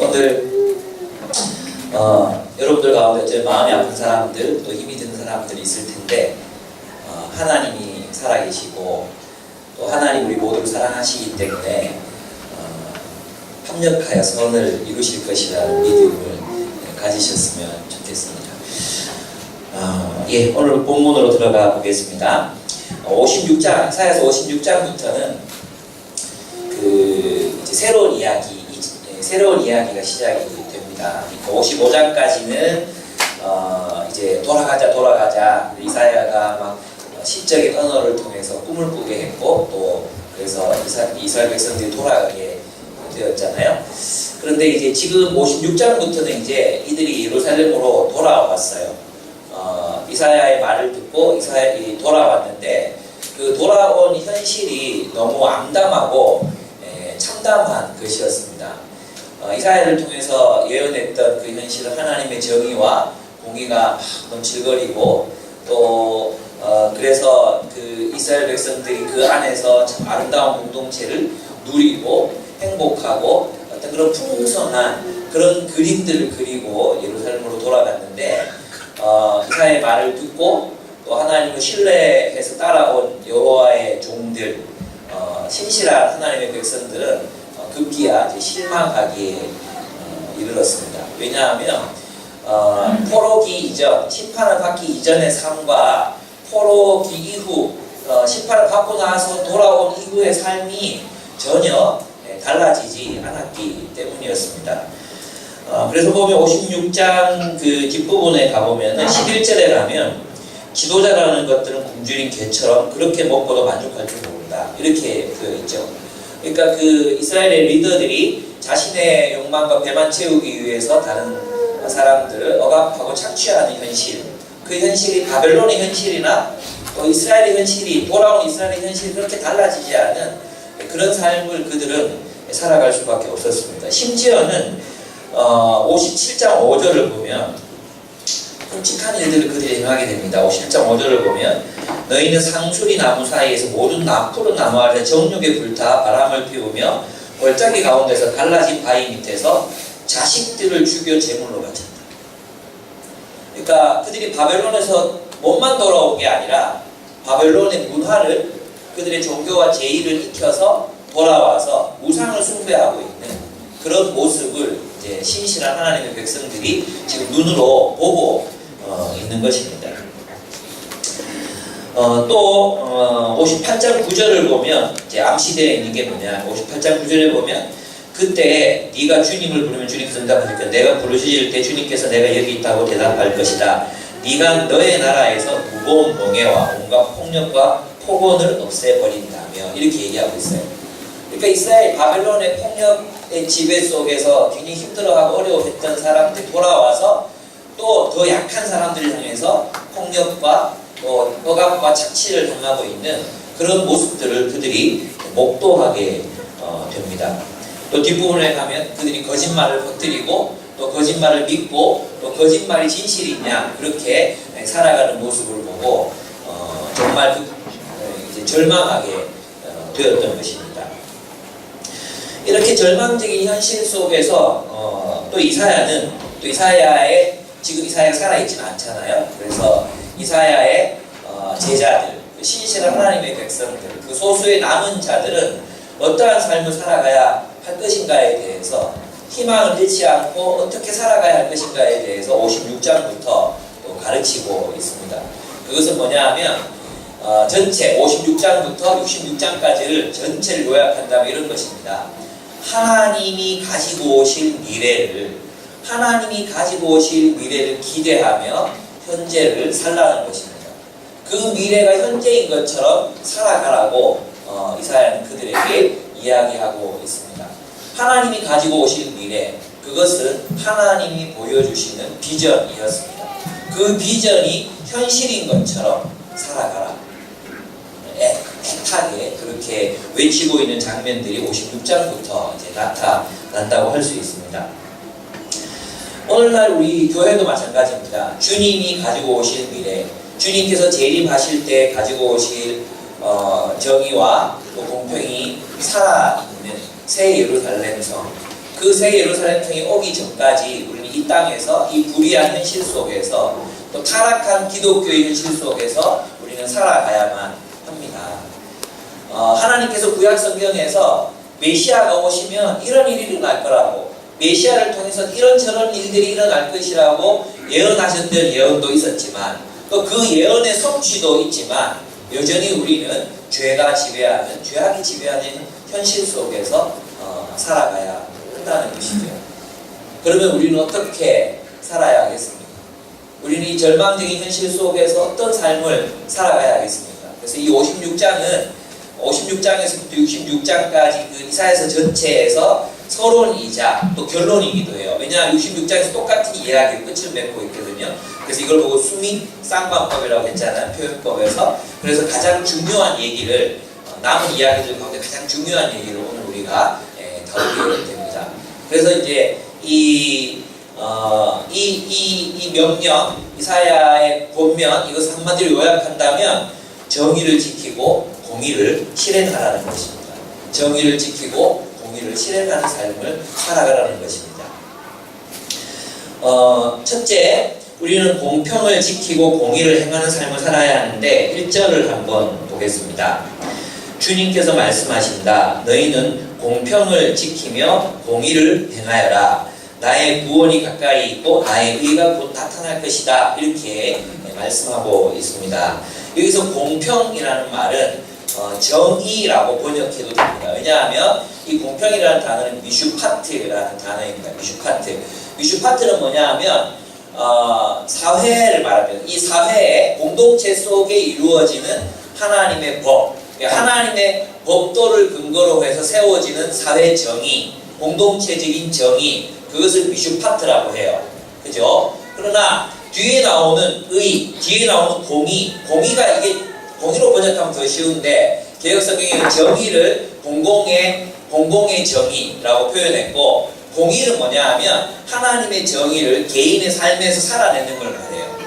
오늘 여러분들 가운데 제 마음이 아픈 사람들 또 힘이 드는 사람들이 있을 텐데 하나님이 살아계시고 또 하나님 우리 모두를 사랑하시기 때문에 합력하여 선을 이루실 것이라는 믿음을 가지셨으면 좋겠습니다. 오늘 본문으로 들어가 보겠습니다. 56장, 이사야서 56장부터는 이제 새로운 이야기가 시작이 됩니다. 55장까지는 이제 돌아가자 이사야가 막 시적인 언어를 통해서 꿈을 꾸게 했고 또 그래서 이스라엘 백성들이 돌아가게 되었잖아요. 그런데 이제 지금 56장부터는 이제 이들이 예루살렘으로 돌아왔어요. 이사야의 말을 듣고 이사야이 돌아왔는데 그 돌아온 현실이 너무 암담하고 참담한 것이었습니다. 이사야를 통해서 예언했던 그 현실은 하나님의 정의와 공의가 넘칠거리고 또 그래서 그 이스라엘 백성들이 그 안에서 참 아름다운 공동체를 누리고 행복하고 어떤 그런 풍성한 그런 그림들을 그리고 예루살렘으로 돌아갔는데 이사야의 말을 듣고 또 하나님을 신뢰해서 따라온 여호와의 종들 신실한 하나님의 백성들은 급기야 이제 실망하기에 이르렀습니다. 왜냐하면 포로기 이전, 심판을 받기 이전의 삶과 포로기 이후 심판을 받고 나서 돌아온 이후의 삶이 전혀 달라지지 않았기 때문이었습니다. 그래서 보면 56장 그 뒷부분에 가보면 11절에 가면 지도자라는 것들은 굶주린 개처럼 그렇게 먹고도 만족할 줄 모른다 이렇게 되어 있죠. 그러니까 그 이스라엘의 리더들이 자신의 욕망과 배만 채우기 위해서 다른 사람들을 억압하고 착취하는 현실, 그 현실이 바벨론의 현실이나 또 이스라엘의 현실이 돌아온 이스라엘의 현실이 그렇게 달라지지 않은 그런 삶을 그들은 살아갈 수밖에 없었습니다. 심지어는 57장 5절을 보면 끔찍한 일들을 그들이 행하게 됩니다. 57장 5절을 보면 너희는 상수리 나무 사이에서 모든 푸른 나무 아래 정욕에 불타 바람을 피우며 골짜기 가운데서 갈라진 바위 밑에서 자식들을 죽여 제물로 바쳤다. 그러니까 그들이 바벨론에서 몸만 돌아온 게 아니라 바벨론의 문화를 그들의 종교와 제의를 익혀서 돌아와서 우상을 숭배하고 있는 그런 모습을 이제 신실한 하나님의 백성들이 지금 눈으로 보고 있는 것입니다. 또 58장 9절을 보면 이제 암시되어 있는 게 뭐냐? 58장 9절에 보면 그때 네가 주님을 부르면 주님께서 응답하실 거야. 내가 부르실 때 주님께서 내가 여기 있다고 대답할 것이다. 네가 너의 나라에서 무거운 멍에와 온갖 폭력과 폭언을 없애버린다며 이렇게 얘기하고 있어요. 그러니까 이스라엘 바벨론의 폭력의 지배 속에서 굉장히 힘들어하고 어려워했던 사람들이 돌아와서 또 더 약한 사람들을 향해서 폭력과 또 억압과 착취를 당하고 있는 그런 모습들을 그들이 목도하게 됩니다. 또 뒷부분에 가면 그들이 거짓말을 퍼뜨리고 또 거짓말을 믿고 또 거짓말이 진실이냐 그렇게 살아가는 모습을 보고 정말 이제 절망하게 되었던 것입니다. 이렇게 절망적인 현실 속에서 또 이사야의 지금 이사야가 살아있지는 않잖아요. 그래서 이사야의 제자들, 신실한 하나님의 백성들, 그 소수의 남은 자들은 어떠한 삶을 살아가야 할 것인가에 대해서 희망을 잃지 않고 어떻게 살아가야 할 것인가에 대해서 56장부터 또 가르치고 있습니다. 그것은 뭐냐 하면 전체 56장부터 66장까지를 전체를 요약한다면 이런 것입니다. 하나님이 가지고 오실 미래를 기대하며 현재를 살라는 것입니다. 그 미래가 현재인 것처럼 살아가라고 이사야는 그들에게 이야기하고 있습니다. 하나님이 가지고 오실 미래, 그것은 하나님이 보여주시는 비전이었습니다. 그 비전이 현실인 것처럼 살아가라. 애타게 그렇게 외치고 있는 장면들이 56장부터 이제 나타난다고 할 수 있습니다. 오늘날 우리 교회도 마찬가지입니다. 주님이 가지고 오실 미래, 주님께서 재림하실 때 가지고 오실 정의와 또 공평이 살아있는 새 예루살렘 성, 그 새 예루살렘성이 오기 전까지 우리는 이 땅에서 이 불의한 현실 속에서 또 타락한 기독교의 현실 속에서 우리는 살아가야만 합니다. 하나님께서 구약 성경에서 메시아가 오시면 이런 일이 일어날 거라고, 메시아를 통해서 이런저런 일들이 일어날 것이라고 예언하셨던 예언도 있었지만 또 그 예언의 성취도 있지만 여전히 우리는 죄가 지배하는, 죄악이 지배하는 현실 속에서 살아가야 한다는 것이죠. 그러면 우리는 어떻게 살아야 하겠습니까? 우리는 이 절망적인 현실 속에서 어떤 삶을 살아가야 하겠습니까? 그래서 이 56장에서부터 66장까지 그 이사야서 전체에서 서론이자 또 결론이기도 해요. 왜냐하면 66장에서 똑같은 이야기의 끝을 맺고 있거든요. 그래서 이걸 보고 수미 쌍방법이라고 했잖아요. 표현법에서. 그래서 가장 중요한 얘기를, 남은 이야기들 가운데 가장 중요한 얘기를 오늘 우리가 다루게 됩니다. 그래서 이제 이 명령, 이사야의 본면, 이것을 한마디로 요약한다면 정의를 지키고 공의를 실행하라는 것입니다. 정의를 지키고 공의를 실행하는 삶을 살아가라는 것입니다. 첫째, 우리는 공평을 지키고 공의를 행하는 삶을 살아야 하는데 1절을 한번 보겠습니다. 주님께서 말씀하신다. 너희는 공평을 지키며 공의를 행하여라. 나의 구원이 가까이 있고 나의 의가 곧 나타날 것이다. 이렇게 말씀하고 있습니다. 여기서 공평이라는 말은 정의라고 번역해도 됩니다. 왜냐하면 이 공평이라는 단어는 미슈파트라는 단어입니다. 미슈파트는 뭐냐 하면 사회를 말하면 이 사회의 공동체 속에 이루어지는 하나님의 법, 하나님의 법도를 근거로 해서 세워지는 사회 정의, 공동체적인 정의, 그것을 미슈파트라고 해요. 그죠? 그러나 뒤에 나오는 의, 뒤에 나오는 공의, 공의가 이게 공의로 번역하면 더 쉬운데 개역성경에는 정의를 공공의 정의라고 표현했고, 공의는 뭐냐 하면 하나님의 정의를 개인의 삶에서 살아내는 걸 말해요.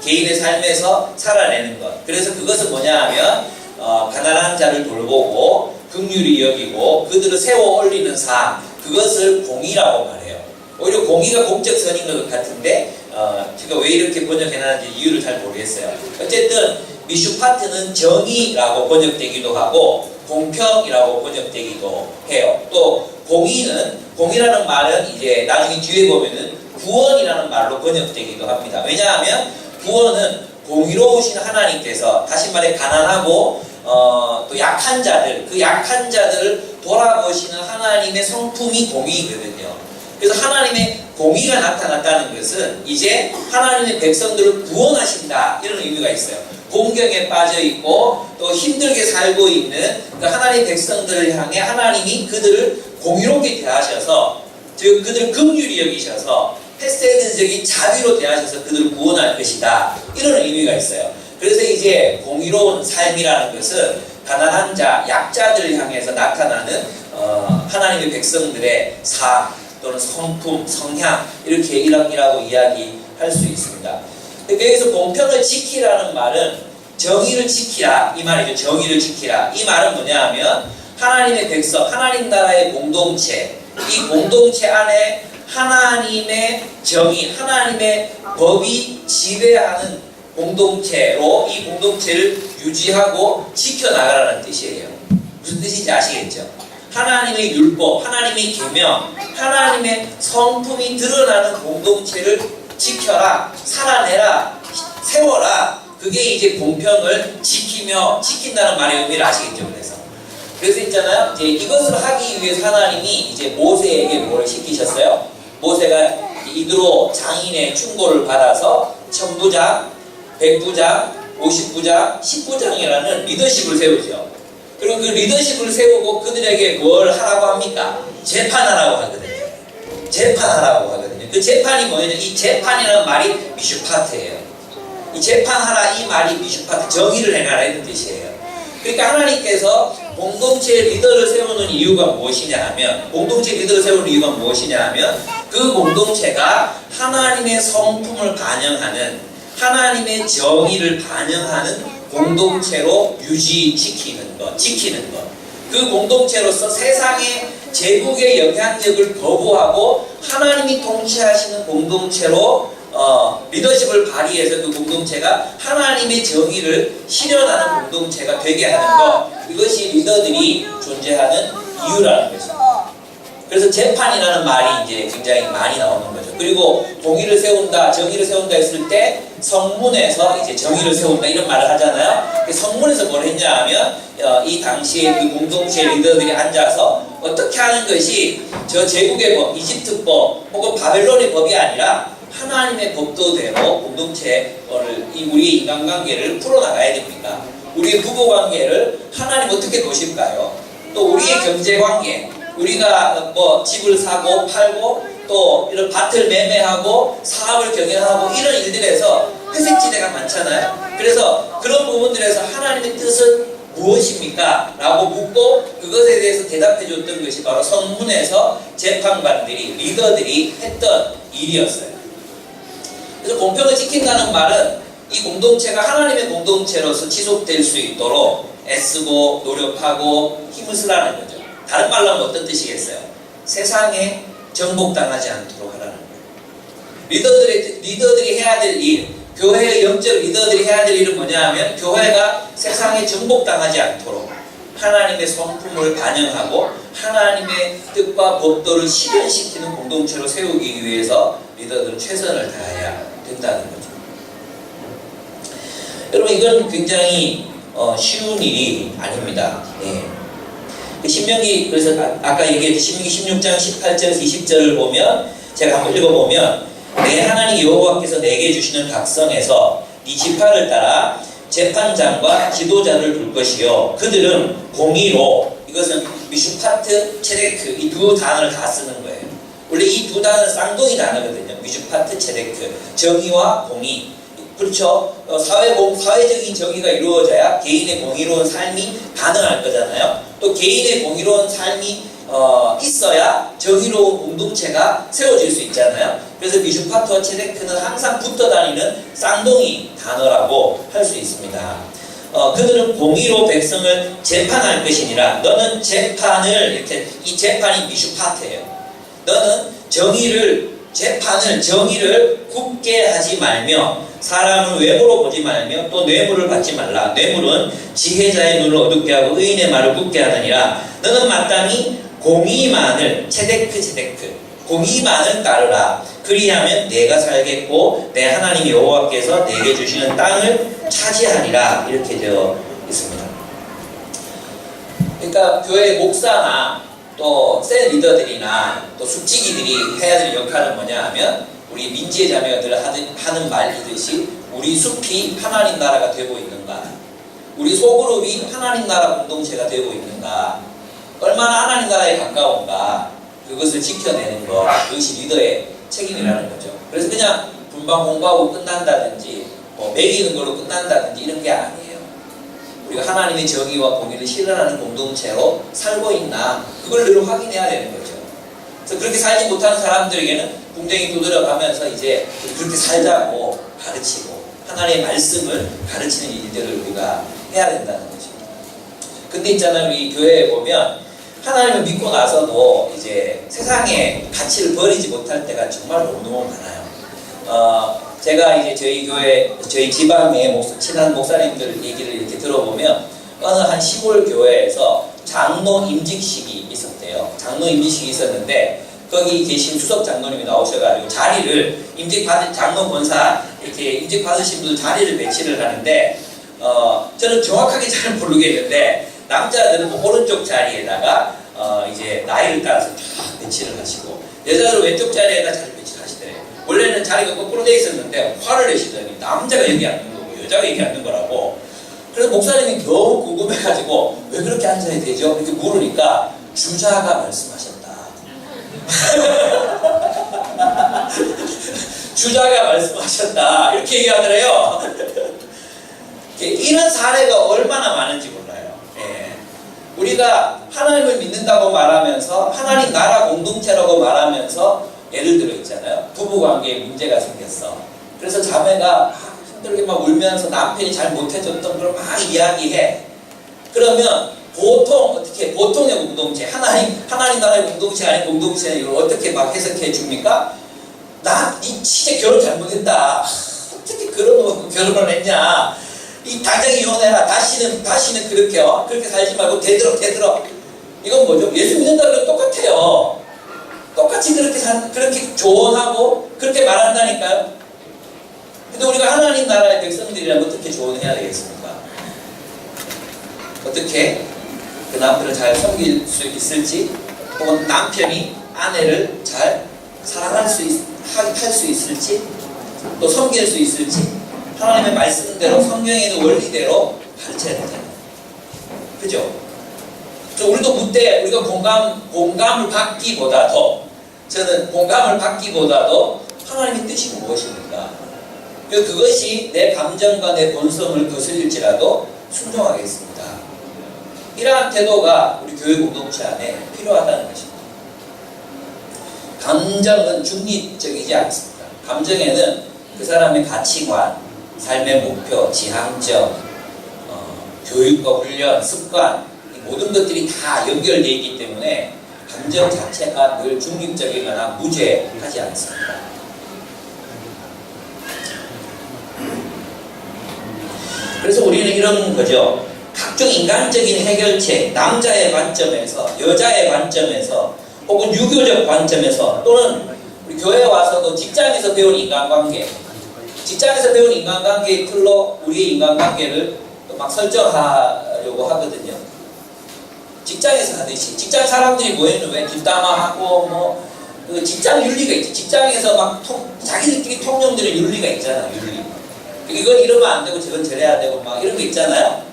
개인의 삶에서 살아내는 것. 그래서 그것은 뭐냐 하면 가난한 자를 돌보고 긍휼히 여기고 그들을 세워 올리는 삶, 그것을 공의라고 말해요. 오히려 공의가 공적선인 것 같은데 제가 왜 이렇게 번역해놨는지 이유를 잘 모르겠어요. 어쨌든 미슈파트는 정의라고 번역되기도 하고 공평이라고 번역되기도 해요. 또 공의라는 말은 이제 나중에 뒤에 보면은 구원이라는 말로 번역되기도 합니다. 왜냐하면 구원은 공의로우신 하나님께서, 다시 말해 가난하고 또 약한 자들, 그 약한 자들을 돌아보시는 하나님의 성품이 공의거든요. 그래서 하나님의 공의가 나타났다는 것은 이제 하나님의 백성들을 구원하신다, 이런 의미가 있어요. 공경에 빠져 있고 또 힘들게 살고 있는 그 하나님의 백성들을 향해 하나님이 그들을 공의롭게 대하셔서, 즉 그들을 긍휼히 여기셔서 헤세드적인 자비로 대하셔서 그들을 구원할 것이다, 이런 의미가 있어요. 그래서 이제 공의로운 삶이라는 것은 가난한 자, 약자들을 향해서 나타나는 하나님의 백성들의 삶 또는 성품, 성향, 이렇게 이라고 이야기할 수 있습니다. 여기서 공평을 지키라는 말은 정의를 지키라, 이 말이죠. 정의를 지키라. 이 말은 뭐냐 하면 하나님의 백성, 하나님 나라의 공동체, 이 공동체 안에 하나님의 정의, 하나님의 법이 지배하는 공동체로 이 공동체를 유지하고 지켜나가라는 뜻이에요. 무슨 뜻인지 아시겠죠? 하나님의 율법, 하나님의 계명, 하나님의 성품이 드러나는 공동체를 지켜라, 살아내라, 세워라. 그게 이제 공평을 지킨다는 말의 의미를 아시겠죠? 그래서 있잖아요. 이제 이것을 하기 위해서 하나님이 이제 모세에게 뭘 시키셨어요? 모세가 이드로 장인의 충고를 받아서 천부장, 백부장, 50부장, 10부장이라는 리더십을 세우죠. 그리고 그 리더십을 세우고 그들에게 뭘 하라고 합니까? 재판하라고 하거든요. 재판하라고 하거든요. 그 재판이 뭐냐면 이 재판이라는 말이 미슈파트예요. 이 재판하라, 이 말이 미슈파트, 정의를 행하라, 이런 뜻이에요. 그러니까 하나님께서 공동체 리더를 세우는 이유가 무엇이냐 하면, 공동체 리더를 세우는 이유가 무엇이냐 하면 그 공동체가 하나님의 성품을 반영하는, 하나님의 정의를 반영하는 공동체로 유지시키는 것, 지키는 것. 그 공동체로서 세상의 제국의 영향력을 거부하고 하나님이 통치하시는 공동체로 리더십을 발휘해서 그 공동체가 하나님의 정의를 실현하는 공동체가 되게 하는 것, 이것이 리더들이 존재하는 이유라는 것입니다. 그래서 재판이라는 말이 이제 굉장히 많이 나오는 거죠. 그리고 공의를 세운다, 정의를 세운다 했을 때 성문에서 이제 정의를 세운다 이런 말을 하잖아요. 성문에서 뭘 했냐 하면 이 당시에 그 공동체 리더들이 앉아서 어떻게 하는 것이 저 제국의 법, 이집트법 혹은 바벨론의 법이 아니라 하나님의 법도대로 공동체를, 우리의 인간관계를 풀어나가야 됩니다. 우리의 부부관계를 하나님 어떻게 보실까요? 또 우리의 경제관계, 우리가 뭐 집을 사고 팔고 또 이런 밭을 매매하고 사업을 경영하고 이런 일들에서 회색지대가 많잖아요. 그래서 그런 부분들에서 하나님의 뜻은 무엇입니까? 라고 묻고 그것에 대해서 대답해 줬던 것이 바로 성문에서 재판관들이, 리더들이 했던 일이었어요. 그래서 공평을 지킨다는 말은 이 공동체가 하나님의 공동체로서 지속될 수 있도록 애쓰고 노력하고 힘을 쓰라는 거죠. 다른 말로 하면 어떤 뜻이겠어요? 세상에 정복당하지 않도록 하라는 거예요. 리더들이 해야 될 일, 교회의 영적 리더들이 해야 될 일은 뭐냐 하면 교회가 세상에 정복당하지 않도록 하나님의 성품을 반영하고 하나님의 뜻과 법도를 실현시키는 공동체로 세우기 위해서 리더들은 최선을 다해야 된다는 거죠. 여러분, 이건 굉장히 쉬운 일이 아닙니다. 신명기, 그래서 아까 얘기했던 신명기 16장 18절에서 20절을 보면, 제가 한번 읽어보면, 내 하나님 여호와께서 내게 주시는 각성에서 네 지파를 따라 재판장과 지도자를 둘 것이요, 그들은 공의로, 이것은 미슈파트, 체데크, 이 두 단어를 다 쓰는 거예요. 원래 이 두 단어는 쌍둥이 단어거든요. 미슈파트, 체데크, 정의와 공의. 그렇죠. 사회적인 정의가 이루어져야 개인의 공의로운 삶이 가능할 거잖아요. 또 개인의 공의로운 삶이 있어야 정의로운 공동체가 세워질 수 있잖아요. 그래서 미슈파트와 체데크는 항상 붙어 다니는 쌍둥이 단어라고 할 수 있습니다. 그들은 공의로 백성을 재판할 것이니라. 너는 재판을, 이렇게, 이 재판이 미슈파트예요. 너는 정의를 굳게 하지 말며 사람을 외모로 보지 말며 또 뇌물을 받지 말라. 뇌물은 지혜자의 눈을 어둡게 하고 의인의 말을 굳게 하느니라. 너는 마땅히 공의만을, 체데크 공의만을 따르라. 그리하면 내가 살겠고 내 하나님 여호와께서 내게 주시는 땅을 차지하리라. 이렇게 되어 있습니다. 그러니까 교회 목사나 또 센 리더들이나 또 숙지기들이 해야 될 역할은 뭐냐 하면, 우리 민지의 자매들 하는 말이듯이 우리 숲이 하나님 나라가 되고 있는가, 우리 소그룹이 하나님 나라 공동체가 되고 있는가, 얼마나 하나님 나라에 가까운가, 그것을 지켜내는 것, 그것이 리더의 책임이라는 거죠. 그래서 그냥 분방 공부하고 끝난다든지 뭐 매기는 걸로 끝난다든지 이런 게 아니에요. 우리가 하나님의 정의와 공의를 실현하는 공동체로 살고 있나, 그걸 늘 확인해야 되는 거죠. 그래서 그렇게 살지 못하는 사람들에게는 궁뎅이 두드려가면서 이제 그렇게 살자고 가르치고 하나님의 말씀을 가르치는 일들을 우리가 해야 된다는 것입니다. 근데 있잖아요, 우리 교회에 보면 하나님을 믿고 나서도 이제 세상의 가치를 버리지 못할 때가 정말 너무너무 많아요. 제가 이제 저희 교회, 저희 지방의 친한 목사님들 얘기를 이렇게 들어보면 어느 한 시골 교회에서 장로 임직식이 있었대요. 장로 임직식이 있었는데 거기 계신 수석 장로님이 나오셔가지고 자리를 장로 권사 이렇게 임직 받으신 분들 자리를 배치를 하는데 저는 정확하게 잘 모르겠는데 남자들은 오른쪽 자리에다가 이제 나이를 따라서 쫙 배치를 하시고 여자들은 왼쪽 자리에다 자리 배치를 하시더래요. 원래는 자리가 거꾸로 돼 있었는데 화를 내시더니 남자가 여기 앉는 거고 여자가 여기 앉는 거라고. 그래서 목사님이 너무 궁금해가지고 왜 그렇게 앉아야 되죠? 이렇게 물으니까 주자가 말씀하셨다. 주자가 말씀하셨다. 이렇게 얘기하더래요. 이런 사례가 얼마나 많은지 몰라요. 우리가 하나님을 믿는다고 말하면서 하나님 나라 공동체라고 말하면서 예를 들어 있잖아요. 부부관계에 문제가 생겼어. 그래서 자매가 힘들게 막 울면서 남편이 잘 못해줬던 걸 막 이야기해. 그러면 보통 어떻게 보통의 공동체 하나님 나라의 공동체 아닌 공동체는 이걸 어떻게 막 해석해 줍니까? 이 진짜 결혼 잘못했다. 어떻게 그런 결혼을 했냐? 이 당장 이혼해라. 다시는 그렇게 살지 말고 되들어. 이건 뭐죠? 예수 믿는다 그러면 똑같아요. 똑같이 그렇게 조언하고 그렇게 말한다니까요. 근데 우리가 하나님 나라의 백성들이라면 어떻게 조언해야 되겠습니까? 어떻게 그 남편을 잘 섬길 수 있을지, 혹은 남편이 아내를 잘 사랑할 수 있을지, 또 섬길 수 있을지, 하나님의 말씀대로 성경의 원리대로 가르쳐야 되잖아요. 그죠? 우리도 그때 우리가 공감을 받기보다도, 저는 공감을 받기보다도 하나님의 뜻이 무엇입니까? 그것이 내 감정과 내 본성을 거슬릴지라도 순종하겠습니다. 이러한 태도가 우리 교회 공동체 안에 필요하다는 것입니다. 감정은 중립적이지 않습니다. 감정에는 그 사람의 가치관, 삶의 목표, 지향점, 교육과 훈련, 습관, 이 모든 것들이 다 연결되어 있기 때문에 감정 자체가 늘 중립적이거나 무죄하지 않습니다. 그래서 우리는 이런 거죠. 각종 인간적인 해결책, 남자의 관점에서, 여자의 관점에서, 혹은 유교적 관점에서, 또는 우리 교회에 와서도 직장에서 배운 인간관계, 직장에서 배운 인간관계의 틀로 우리의 인간관계를 또 막 설정하려고 하거든요. 직장에서 하듯이. 직장 사람들이 뭐에는 왜 뒷담화하고 그 직장 윤리가 있죠. 직장에서 막 자기들끼리 통용되는 윤리가 있잖아요. 윤리. 이건 이러면 안 되고 저건 저래야 되고 막 이런 거 있잖아요.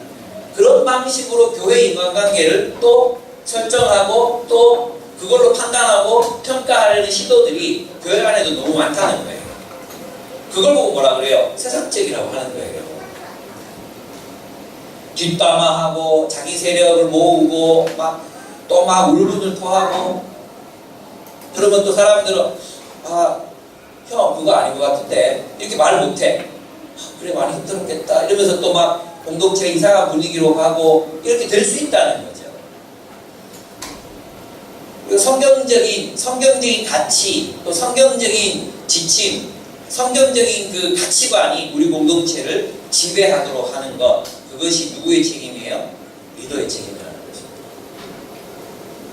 그런 방식으로 교회 인간관계를 또 설정하고 또 그걸로 판단하고 평가하려는 시도들이 교회 안에도 너무 많다는 거예요. 그걸 보고 뭐라 그래요? 세상적이라고 하는 거예요. 뒷담화하고 자기 세력을 모으고 또 울분을 토하고, 그러면 또 사람들은 형 그거 아닌 것 같은데 이렇게 말을 못해. 그래 많이 힘들었겠다 이러면서 또 공동체 이상한 분위기로 가고 이렇게 될 수 있다는 거죠. 그리고 성경적인 가치, 또 성경적인 지침, 성경적인 그 가치관이 우리 공동체를 지배하도록 하는 것, 그것이 누구의 책임이에요? 리더의 책임이라는 것입니다.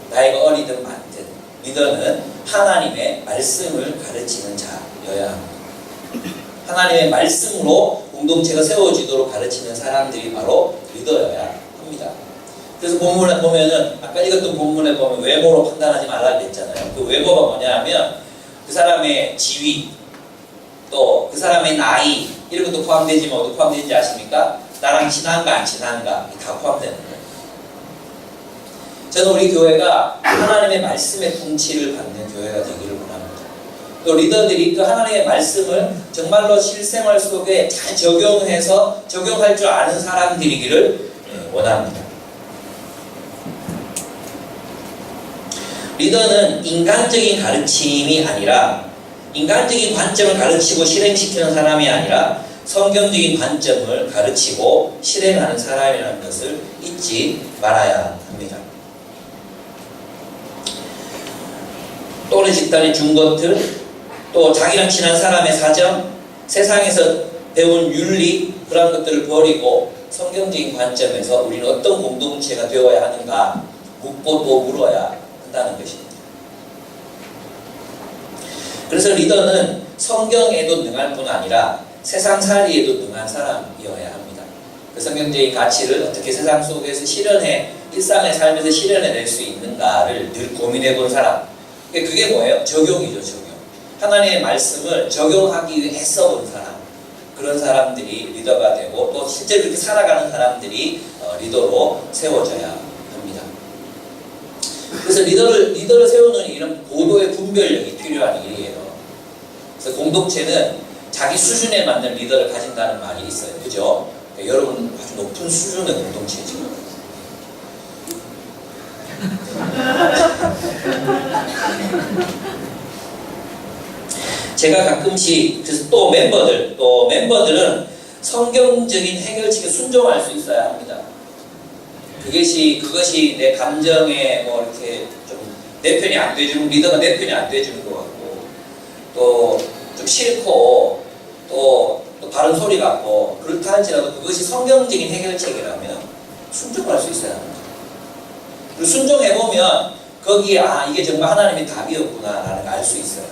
나이가 어리든 많든 리더는 하나님의 말씀을 가르치는 자여야 합니다. 하나님의 말씀으로 공동체가 세워지도록 가르치는 사람들이 바로 리더여야 합니다. 그래서 본문에 보면은, 아까 읽었던 본문에 보면 외모로 판단하지 말라고 했잖아요. 그 외모가 뭐냐 하면 그 사람의 지위, 또 그 사람의 나이, 이런 것도 포함되지 모두 포함되는지 아십니까? 나랑 친한가 안 친한가 다 포함되는 거예요. 저는 우리 교회가 하나님의 말씀의 통치를 받는 교회가 되기를 원합니다. 또 리더들이 그 하나님의 말씀을 정말로 실생활 속에 잘 적용할 줄 아는 사람들이기를 원합니다. 리더는 인간적인 가르침이 아니라, 인간적인 관점을 가르치고 실행시키는 사람이 아니라 성경적인 관점을 가르치고 실행하는 사람이라는 것을 잊지 말아야 합니다. 또래 집단의 준 것들, 또 자기랑 친한 사람의 사정, 세상에서 배운 윤리, 그런 것들을 버리고 성경적인 관점에서 우리는 어떤 공동체가 되어야 하는가 묻고 또 물어야 한다는 것입니다. 그래서 리더는 성경에도 능할 뿐 아니라 세상살이에도 능한 사람이어야 합니다. 그 성경적인 가치를 어떻게 세상 속에서 일상의 삶에서 실현해낼 수 있는가를 늘 고민해 본 사람. 그게 뭐예요? 적용이죠, 적용. 하나님의 말씀을 적용하기 위해 애써본 사람. 그런 사람들이 리더가 되고, 또 실제로 그렇게 살아가는 사람들이 리더로 세워져야 합니다. 그래서 리더를 세우는 이런 고도의 분별력이 필요한 일이에요. 그래서 공동체는 자기 수준에 맞는 리더를 가진다는 말이 있어요. 그죠? 그러니까 여러분 아주 높은 수준의 공동체죠. 제가 가끔씩, 그래서 또 멤버들은 성경적인 해결책에 순종할 수 있어야 합니다. 그것이 내 감정에 뭐 이렇게 좀 내 편이 안 돼주는, 리더가 내 편이 안 돼주는 것 같고, 또 좀 싫고, 또 다른 소리 같고, 그렇다 할지라도 그것이 성경적인 해결책이라면 순종할 수 있어야 합니다. 그리고 순종해보면 거기에 이게 정말 하나님의 답이었구나라는 걸 알 수 있어요.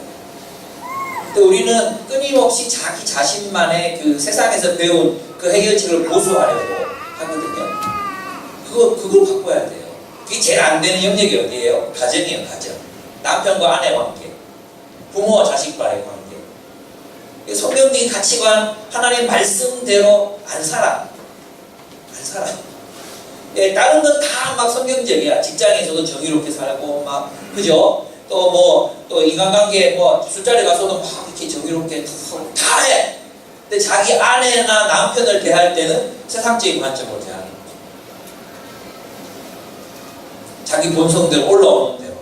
근데 우리는 끊임없이 자기 자신만의 그 세상에서 배운 그 해결책을 고수하려고 하거든요. 그걸 바꿔야 돼요. 그게 제일 안 되는 영역이 어디예요? 가정이에요, 가정. 남편과 아내 관계, 부모와 자식과의 관계. 성경적인 가치관, 하나님의 말씀대로 안 살아. 예, 다른 건 다 막 성경적이야. 직장에서도 정의롭게 살고, 막, 그죠? 또 인간관계, 술자리 가서도 막 이렇게 정의롭게 다 해. 근데 자기 아내나 남편을 대할 때는 세상적인 관점으로 대하는 거죠. 자기 본성대로 올라오는 대로.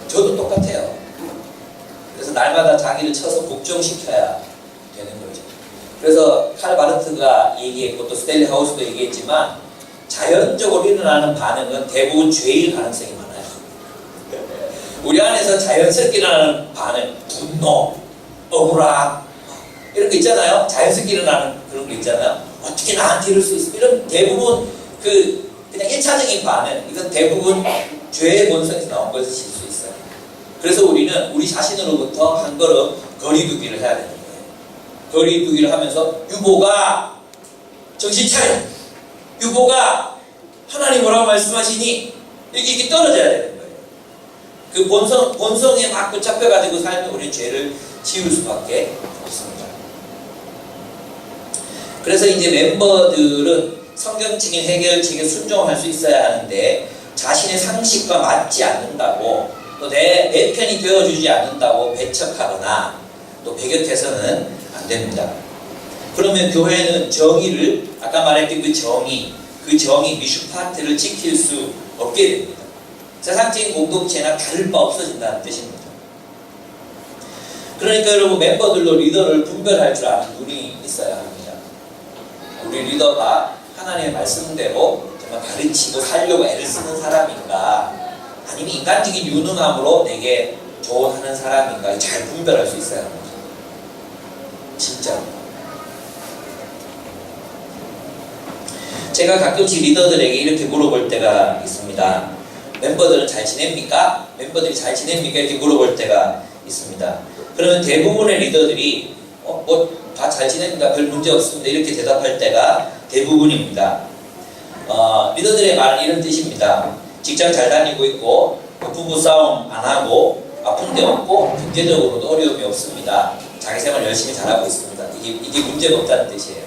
저도 똑같아요. 그래서 날마다 자기를 쳐서 복종시켜야 되는 거죠. 그래서 칼 바르트가 얘기했고 또 스탠리 하우스도 얘기했지만 자연적으로 일어나는 반응은 대부분 죄일 가능성이 많아요. 우리 안에서 자연스럽게 일어나는 반응, 분노, 억울함 이런 거 있잖아요. 자연스럽게 일어나는 그런 거 있잖아요. 어떻게 나한테 이럴 수 있어? 이런 대부분 그냥 1차적인 반응, 이건 대부분 죄의 본성에서 나온 것일 수 있어요. 그래서 우리는 우리 자신으로부터 한 걸음 거리두기를 해야 되는 거예요. 거리두기를 하면서 유보가 정신 차려, 유보가 하나님 뭐라고 말씀하시니 이렇게 떨어져야 되는 거예요. 그 본성에 막 붙잡혀가지고 살면 우리는 죄를 지을 수밖에 없습니다. 그래서 이제 멤버들은 성경적인 해결책에 순종할 수 있어야 하는데 자신의 상식과 맞지 않는다고 또 내 편이 되어주지 않는다고 배척하거나 또 배격해서는 안 됩니다. 그러면 교회는 정의를, 아까 말했던 그 정의 미슈파트를 지킬 수 없게 됩니다. 세상적인 공동체나 다를 바 없어진다는 뜻입니다. 그러니까 여러분, 멤버들로 리더를 분별할 줄 아는 눈이 있어야 합니다. 우리 리더가 하나님의 말씀대로 정말 가르치고 살려고 애를 쓰는 사람인가, 아니면 인간적인 유능함으로 내게 조언하는 사람인가 잘 분별할 수 있어야 합니다. 진짜. 제가 가끔씩 리더들에게 이렇게 물어볼 때가 있습니다. 멤버들은 잘 지냅니까? 멤버들이 잘 지냅니까? 이렇게 물어볼 때가 있습니다. 그러면 대부분의 리더들이 다 잘 지냅니다, 별 문제 없습니다, 이렇게 대답할 때가 대부분입니다. 리더들의 말은 이런 뜻입니다. 직장 잘 다니고 있고, 부부 싸움 안 하고, 아픈 데 없고, 경제적으로도 어려움이 없습니다. 자기 생활 열심히 잘하고 있습니다. 이게 문제가 없다는 뜻이에요.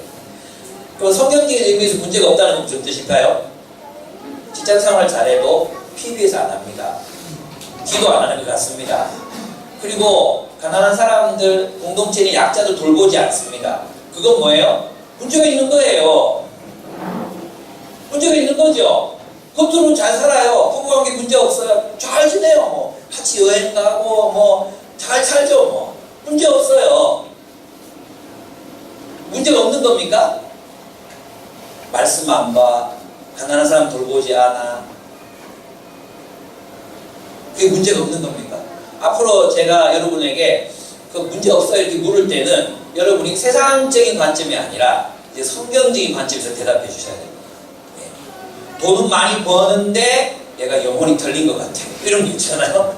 그럼 성경적인 의미에서 문제가 없다는 건 무슨 뜻일까요? 직장 생활 잘해도 PBS 안 합니다. 기도 안 하는 것 같습니다. 그리고 가난한 사람들, 공동체의 약자들 돌보지 않습니다. 그건 뭐예요? 문제가 있는 거예요. 문제가 있는 거죠. 겉으로는 잘 살아요. 부부관계 문제 없어요. 잘 지내요. 같이 여행 가고 잘 살죠. 문제 없어요. 문제가 없는 겁니까? 말씀 안 봐, 가난한 사람 돌보지 않아, 그게 문제가 없는 겁니까? 앞으로 제가 여러분에게 그 문제 없어요 이렇게 물을 때는 여러분이 세상적인 관점이 아니라 이제 성경적인 관점에서 대답해 주셔야 됩니다. 네. 돈은 많이 버는데 얘가 영혼이 털린 것 같아요. 이런 게 있잖아요.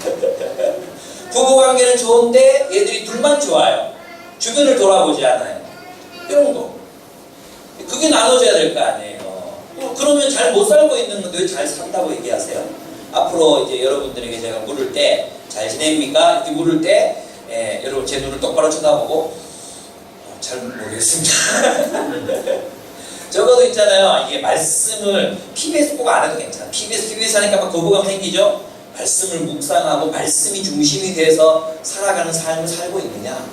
부부관계는 좋은데 얘들이 둘만 좋아요. 주변을 돌아보지 않아요. 이런 거. 그게 나눠져야 될 거 아니에요. 그러면 잘 못 살고 있는 건데 왜 잘 산다고 얘기하세요? 앞으로 이제 여러분들에게 제가 물을 때 잘 지냅니까? 이렇게 물을 때 여러분 제 눈을 똑바로 쳐다보고 잘 모르겠습니다. 적어도 있잖아요. 이게 말씀을 PBS 꼭 안 해도 괜찮아. PBS 하니까 막 거부감 생기죠? 말씀을 묵상하고 말씀이 중심이 돼서 살아가는 삶을 살고 있느냐?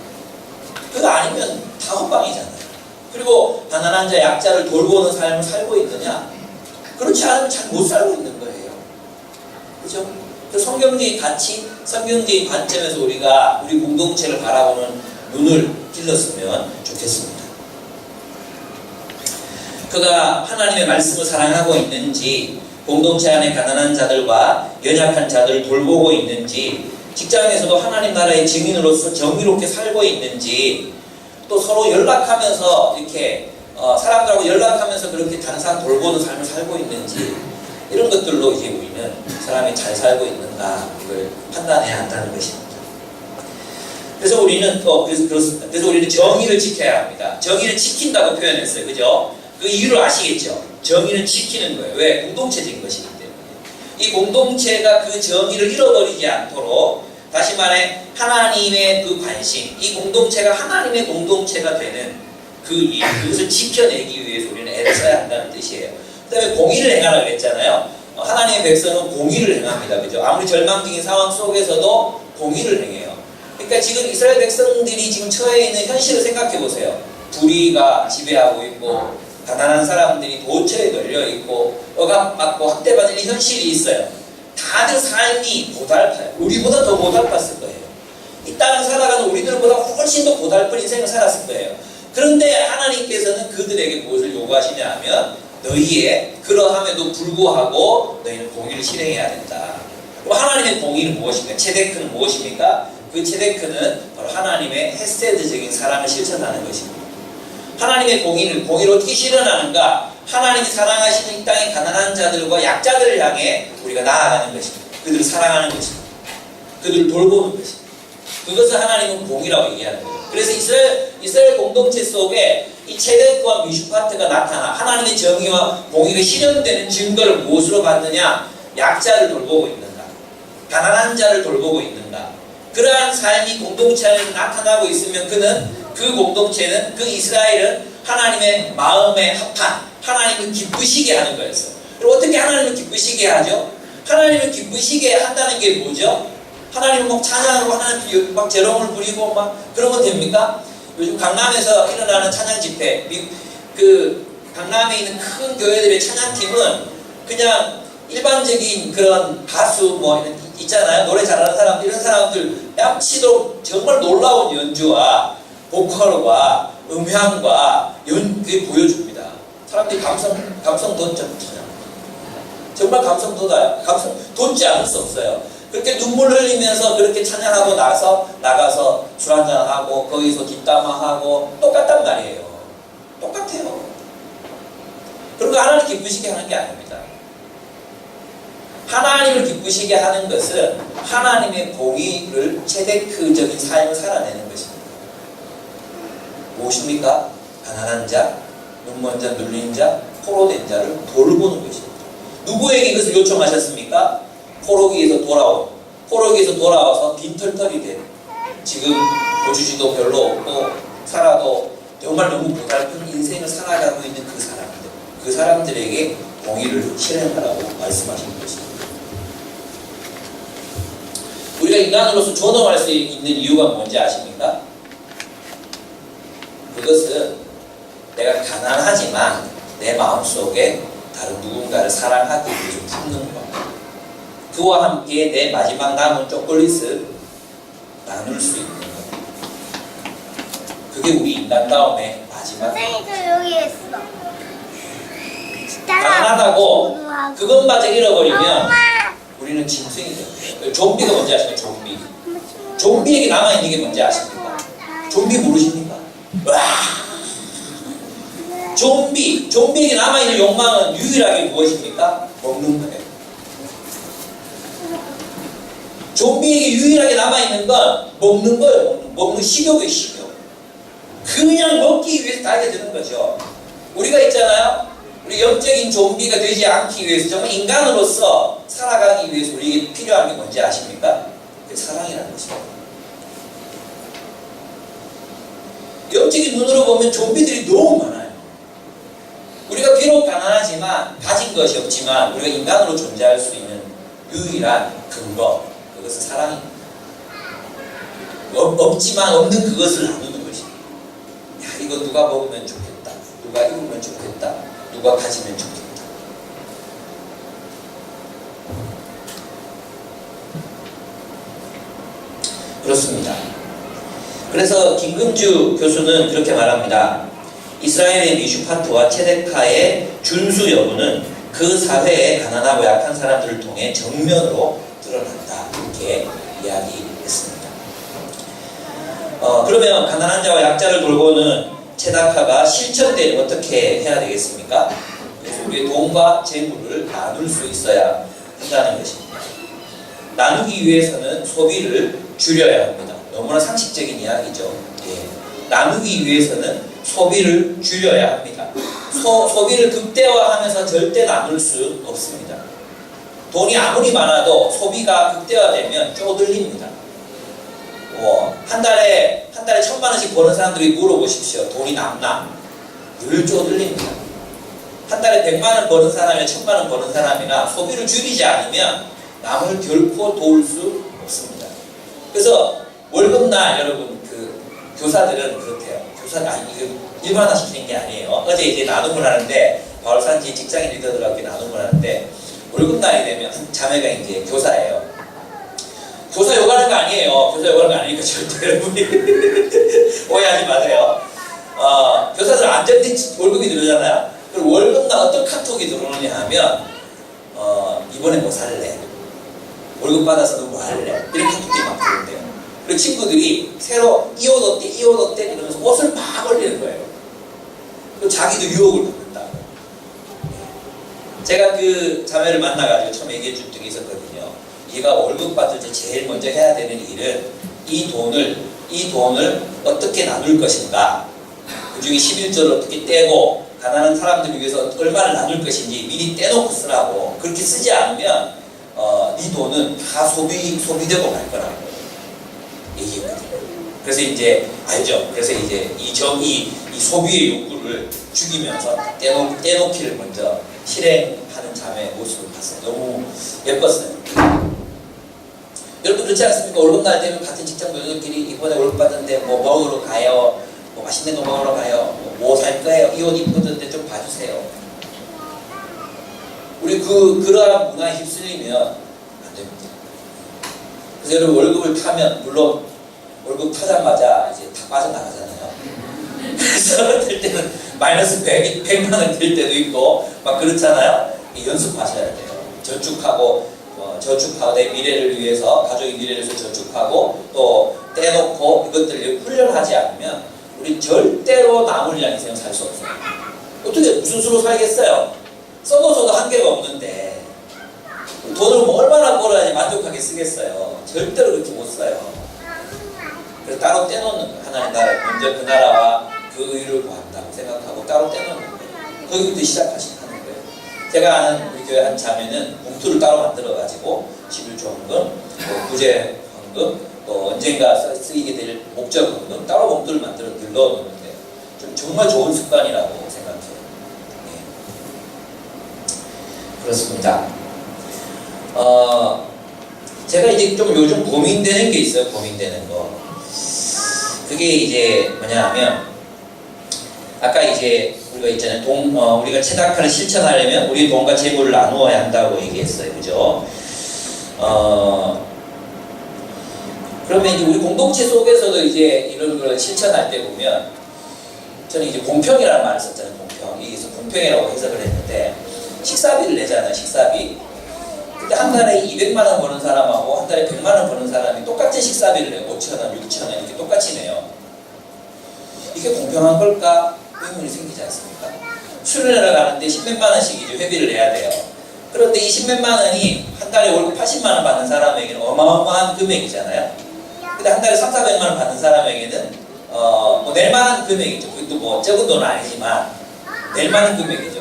그거 아니면 다 헛방이잖아요. 그리고 가난한 자, 약자를 돌보는 삶을 살고 있느냐? 그렇지 않으면 잘 못 살고 있는 거예요. 그죠? 성경적인 가치, 성경적인 관점에서 우리가 우리 공동체를 바라보는 눈을 길렀으면 좋겠습니다. 그가 하나님의 말씀을 사랑하고 있는지, 공동체 안에 가난한 자들과 연약한 자들을 돌보고 있는지, 직장에서도 하나님 나라의 증인으로서 정의롭게 살고 있는지, 또 서로 연락하면서 이렇게 사람들하고 연락하면서 그렇게 다른 사람 돌보는 삶을 살고 있는지, 이런 것들로 이제 우리는 사람이 잘 살고 있는가 이걸 판단해야 한다는 것입니다. 그래서 우리는 그래서 우리는 정의를 지켜야 합니다. 정의를 지킨다고 표현했어요, 그죠? 그 이유를 아시겠죠? 정의는 지키는 거예요. 왜? 공동체적인 것이기 때문에. 이 공동체가 그 정의를 잃어버리지 않도록, 다시 말해 하나님의 그 관심, 이 공동체가 하나님의 공동체가 되는 그 일, 그것을 지켜내기 위해서 우리는 애를 써야 한다는 뜻이에요. 그 다음에 공의를 행하라 그랬잖아요. 하나님의 백성은 공의를 행합니다, 그죠? 아무리 절망적인 상황 속에서도 공의를 행해요. 그러니까 지금 이스라엘 백성들이 지금 처해 있는 현실을 생각해 보세요. 불의가 지배하고 있고, 가난한 사람들이 도처에 널려있고, 억압받고 학대받는 현실이 있어요. 다들 삶이 고달파요. 우리보다 더 고달팠을 거예요. 이 땅을 살아가는 우리들보다 훨씬 더 고달픈 인생을 살았을 거예요. 그런데 하나님께서는 그들에게 무엇을 요구하시냐 하면, 너희의 그러함에도 불구하고 너희는 공의를 실행해야 된다. 그럼 하나님의 공의는 무엇입니까? 체데크는 무엇입니까? 그 체데크는 바로 하나님의 헤세드적인 사랑을 실천하는 것입니다. 하나님의 공의를 어떻게 실현하는가? 하나님이 사랑하시는 이 땅의 가난한 자들과 약자들을 향해 우리가 나아가는 것입니다. 그들을 사랑하는 것입니다. 그들을 돌보는 것입니다. 그것을 하나님은 공의라고 얘기하는 거예요. 그래서 이스라엘 공동체 속에 이 체데크와 미슈파트가 나타나 하나님의 정의와 공의가 실현되는 증거를 무엇으로 받느냐? 약자를 돌보고 있는가? 가난한 자를 돌보고 있는가? 그러한 삶이 공동체 안에서 나타나고 있으면 그 공동체는, 그 이스라엘은 하나님의 마음에 합한, 하나님을 기쁘시게 하는 거였어요. 그리고 어떻게 하나님을 기쁘시게 하죠? 하나님을 기쁘시게 한다는 게 뭐죠? 하나님을 막 찬양하고 하나님 막 재롱을 부리고 막 그러면 됩니까? 요즘 강남에서 일어나는 찬양 집회, 그 강남에 있는 큰 교회들의 찬양팀은 그냥 일반적인 그런 가수 뭐 있잖아요. 노래 잘하는 사람들, 이런 사람들 뺨치도록 정말 놀라운 연주와 보컬과 음향과 그게 보여줍니다. 사람들이 감성 돋죠. 정말 감성 돋아요. 감성 돋지 않을 수 없어요. 그렇게 눈물 흘리면서 그렇게 찬양하고 나가서 술 한잔하고 거기서 뒷담화하고 똑같단 말이에요. 똑같아요. 그러니까 하나님 기쁘시게 하는 게 아닙니다. 하나님을 기쁘시게 하는 것은 하나님의 공의를 체데크적인 삶을 살아내는 것입니다. 무엇입니까? 가난한 자, 눈먼 자, 눌린 자, 포로된 자를 돌보는 것입니다. 누구에게 이것을 요청하셨습니까? 포로기에서 돌아와서 빈털털이 된, 지금 보주지도 별로 없고 살아도 정말 너무 고달픈 인생을 살아가고 있는 그 사람들에게 공의를 실행하라고 말씀하신 것입니다. 우리가 인간으로서 존엄할 수 있는 이유가 뭔지 아십니까? 그것은 내가 가난하지만 내 마음속에 다른 누군가를 사랑하기 위해서 품는 것, 그와 함께 내 마지막 남은 초콜릿을 나눌 수 있는 것, 그게 우리 인간다움의 마지막. 선생님 저 여기 있어. 가난하다고 그것마저 잃어버리면 엄마. 우리는 짐승이 됩니다. 좀비가 뭔지 아십니까? 좀비. 좀비에게 남아있는 게 뭔지 아십니까? 좀비 모르십니까? 와! 좀비에게 남아있는 욕망은 유일하게 무엇입니까? 먹는 거예요. 좀비에게 유일하게 남아있는 건 먹는 거예요. 먹는 식욕이에요, 식욕. 그냥 먹기 위해서 달려드는 거죠. 우리가 있잖아요. 우리 영적인 좀비가 되지 않기 위해서, 정말 인간으로서 살아가기 위해서 우리에게 필요한 게 뭔지 아십니까? 그게 사랑이라는 것입니다. 영적인 눈으로 보면 좀비들이 너무 많아요. 우리가 비록 가난하지만, 가진 것이 없지만 우리가 인간으로 존재할 수 있는 유일한 근거, 그것은 사랑입니다. 없지만 없는 그것을 나누는 것입니다. 야, 이거 누가 먹으면 좋겠다, 누가 입으면 좋겠다, 누가 가지면 좋겠다. 그렇습니다. 그래서 김금주 교수는 그렇게 말합니다. 이스라엘의 미슈파트와 체데카의 준수 여부는 그 사회의 가난하고 약한 사람들을 통해 정면으로 드러난다. 이렇게 이야기했습니다. 그러면 가난한 자와 약자를 돌보는 체다카가 실천되면 어떻게 해야 되겠습니까? 그래서 우리의 돈과 재물을 나눌 수 있어야 한다는 것입니다. 나누기 위해서는 소비를 줄여야 합니다. 너무나 상식적인 이야기죠. 예. 나누기 위해서는 소비를 줄여야 합니다. 소비를 극대화하면서 절대 나눌 수 없습니다. 돈이 아무리 많아도 소비가 극대화되면 쪼들립니다. 한 달에 1,000만 원씩 버는 사람들이 물어보십시오. 돈이 남나? 늘 쪼들립니다. 한 달에 100만 원 버는 사람이나 1,000만 원 버는 사람이나 소비를 줄이지 않으면 남을 결코 도울 수 없습니다. 그래서 월급날 여러분 그 교사들은 그렇대요. 교사가 이거 일반화시키는 게 아니에요. 어제 이제 나눔을 하는데 바울산지 직장인 리더들하고 나눔을 하는데 월급날이 되면 자매가 이제 교사예요. 교사 욕하는 거 아니에요. 교사 욕하는 거 아니니까 절대 여러분이 오해하지 마세요. 교사들 안정된 월급이 들어오잖아요. 그럼 월급날 어떤 카톡이 들어오느냐 하면 이번에 뭐 살래? 월급 받아서 뭐 할래? 이런 카톡이 막 들어온대요. 그리고 친구들이 새로 이 옷 어때? 이 옷 어때? 이러면서 옷을 막 올리는 거예요. 그리고 자기도 유혹을 받는다. 제가 그 자매를 만나가지고 처음 얘기해 준 적이 있었거든요. 얘가 월급 받을 때 제일 먼저 해야 되는 일은 이 돈을 어떻게 나눌 것인가, 그 중에 11조를 어떻게 떼고 가난한 사람들을 위해서 얼마를 나눌 것인지 미리 떼놓고 쓰라고. 그렇게 쓰지 않으면 네 돈은 다 소비되고 갈 거라고 얘기했거든요. 그래서 이제 알죠. 그래서 이제 이 소비의 욕구를 죽이면서 떼놓기를 먼저 실행하는 자매의 모습을 봤어요. 너무 예뻤어요. 여러분 그렇지 않습니까? 월급 날 때는 같은 직장 동료들끼리 이번에 월급 받았는데 뭐 먹으러 가요, 뭐 맛있는 거 먹으러 가요, 뭐 살 거예요, 이 옷 이쁘던데 좀 봐주세요. 우리 그러한 문화에 휩쓸리면 안 됩니다. 그래서 여러분 월급을 타면 물론 월급 타자마자 이제 다 빠져나가잖아요. 그래서 될 때는 마이너스 100만 원 될 때도 있고 막 그렇잖아요. 연습하셔야 돼요. 저축하고 내 미래를 위해서, 가족의 미래를 위해서 저축하고 또 떼놓고 이것들을 훈련하지 않으면 우리 절대로 남을 위한 인생을 살 수 없어요. 어떻게 무슨 수로 살겠어요? 써도 한계가 없는데 돈을 뭐 얼마나 벌어야지 만족하게 쓰겠어요. 절대로 그렇게 못 써요. 그래서 따로 떼놓는 거예요. 하나님 나라를 먼저 그 나라와 그 의를 구한다고 생각하고 따로 떼놓는 거예요. 거기부터 시작하시는 거예요. 제가 아는 우리 교회 한 자매는 봉투를 따로 만들어가지고 11조 헌금, 구제 헌금, 또 언젠가 쓰이게 될 목적 헌금 따로 봉투를 만들어 넣어놓는데 좀 정말 좋은 습관이라고 생각해요. 네. 그렇습니다. 제가 이제 좀 요즘 고민되는 게 있어요. 고민되는 거. 그게 이제 뭐냐 하면 아까 이제 우리가 있잖아요. 우리가 체다카를 실천하려면 우리 돈과 재물을 나누어야 한다고 얘기했어요. 그죠? 그러면 이제 우리 공동체 속에서도 이제 이런 걸 실천할 때 보면 저는 이제 공평이라는 말을 썼잖아요. 공평. 여기서 공평이라고 해석을 했는데 식사비를 내잖아요. 식사비. 근데 한 달에 200만 원 버는 사람하고 한 달에 100만 원 버는 사람이 똑같은 식사비를 내고 5천 원, 6천 원 이렇게 똑같이 내요. 이게 공평한 걸까? 의문이 생기지 않습니까? 수련회를 가는데 10몇만 원씩 이제 회비를 내야 돼요. 그런데 이 10몇만 원이 한 달에 월급 80만 원 받는 사람에게는 어마어마한 금액이잖아요. 근데 한 달에 3, 400만 원 받는 사람에게는 뭐 낼만한 금액이죠. 그것도 뭐 적은 돈은 아니지만 낼만한 금액이죠.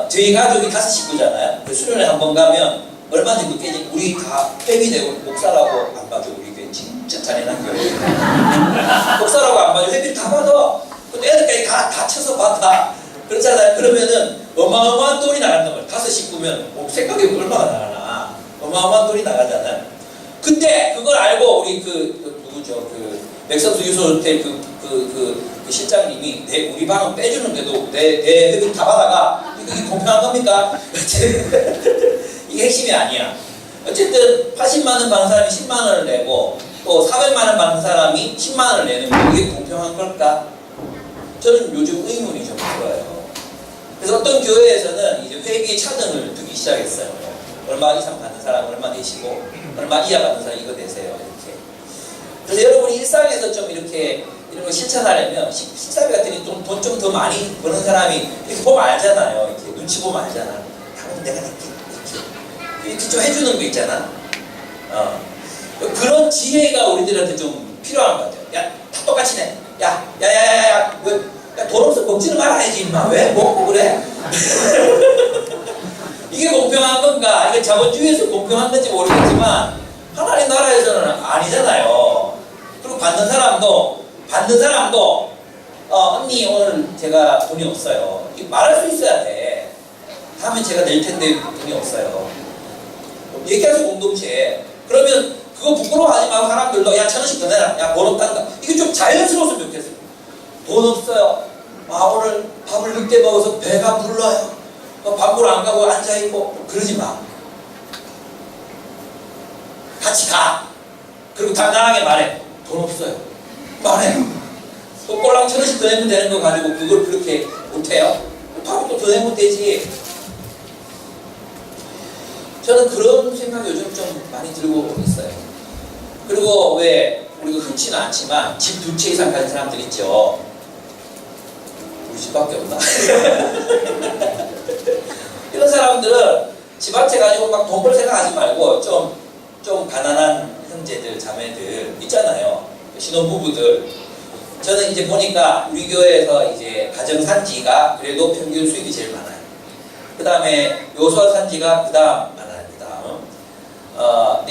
저희 가족이 5 식구잖아요. 그 수련회 한번 가면 얼마 정도 깨지? 우리 다 회비 내고 목사라고 안 봐줘. 우리 교회 진짜 잔인한 교회. 목사라고 안 봐줘. 회비를 다 받아. 근데 애들까지 다 쳐서 받아. 그렇잖아요. 그러면은 어마어마한 돈이 나간단 말이에요. 5 식구면 생각해보면 얼마나 나가나. 어마어마한 돈이 나가잖아요. 근데 그걸 알고 우리 누구죠? 맥선수 유소호텔 그 실장님이 우리 방은 빼주는데도 내 회비를 다 받아가. 이게 공평한 겁니까? 이게 핵심이 아니야. 어쨌든 80만 원 받는 사람이 10만 원을 내고 또 400만 원 받는 사람이 10만 원을 내는 거 이게 공평한 걸까? 저는 요즘 의문이 좀 들어요. 그래서 어떤 교회에서는 이제 회계 차등을 두기 시작했어요. 얼마 이상 받는 사람 얼마 내시고, 얼마 이하 받는 사람 이거 내세요. 이렇게. 그래서 여러분이 일상에서 좀 이렇게 이런 거 실천하려면 식사비 같은 게 돈 좀 더 많이 버는 사람이 이렇게 보면 알잖아요. 이렇게 눈치 보면 알잖아. 다음은 내가 낼게. 이렇게 좀 해주는 거 있잖아. 그런 지혜가 우리들한테 좀 필요한 것 같아요. 야, 다 똑같이 내. 야, 돈 없어 먹지는 말아야지, 임마. 왜 먹고 그래? 이게 공평한 건가? 이게 자본주의에서 공평한 건지 모르겠지만, 하나님 나라에서는 아니잖아요. 그리고 받는 사람도, 언니, 오늘 제가 돈이 없어요. 말할 수 있어야 돼. 다음에 제가 낼 텐데 돈이 없어요. 얘기하세요, 공동체에. 그러면 그거 부끄러워하지 말고 사람들도, 야, 1,000원씩 더 내라. 야, 돈 없단다. 이게 좀 자연스러웠으면 좋겠어요. 돈 없어요. 오늘 밥을 늦게 먹어서 배가 불러요. 밥을 안 가고 앉아있고. 그러지 마. 같이 가. 그리고 당당하게 말해. 돈 없어요. 말해. 또 꼴랑 1,000원씩 더 내면 되는 거 가지고 그걸 그렇게 못해요? 밥을 또 더 내면 되지. 저는 그런 생각이 요즘 좀 많이 들고 있어요. 그리고 왜 우리가 흔치는 않지만 집 2채 이상 가진 사람들 있죠. 우리 집밖에 없나? 이런 사람들은 집 한 채 가지고 막 돈 벌 생각하지 말고 좀 가난한 형제들, 자매들 있잖아요. 신혼부부들. 저는 이제 보니까 우리 교회에서 이제 가정산지가 그래도 평균 수익이 제일 많아요. 그 다음에 요소화 산지가 그 다음 많아요.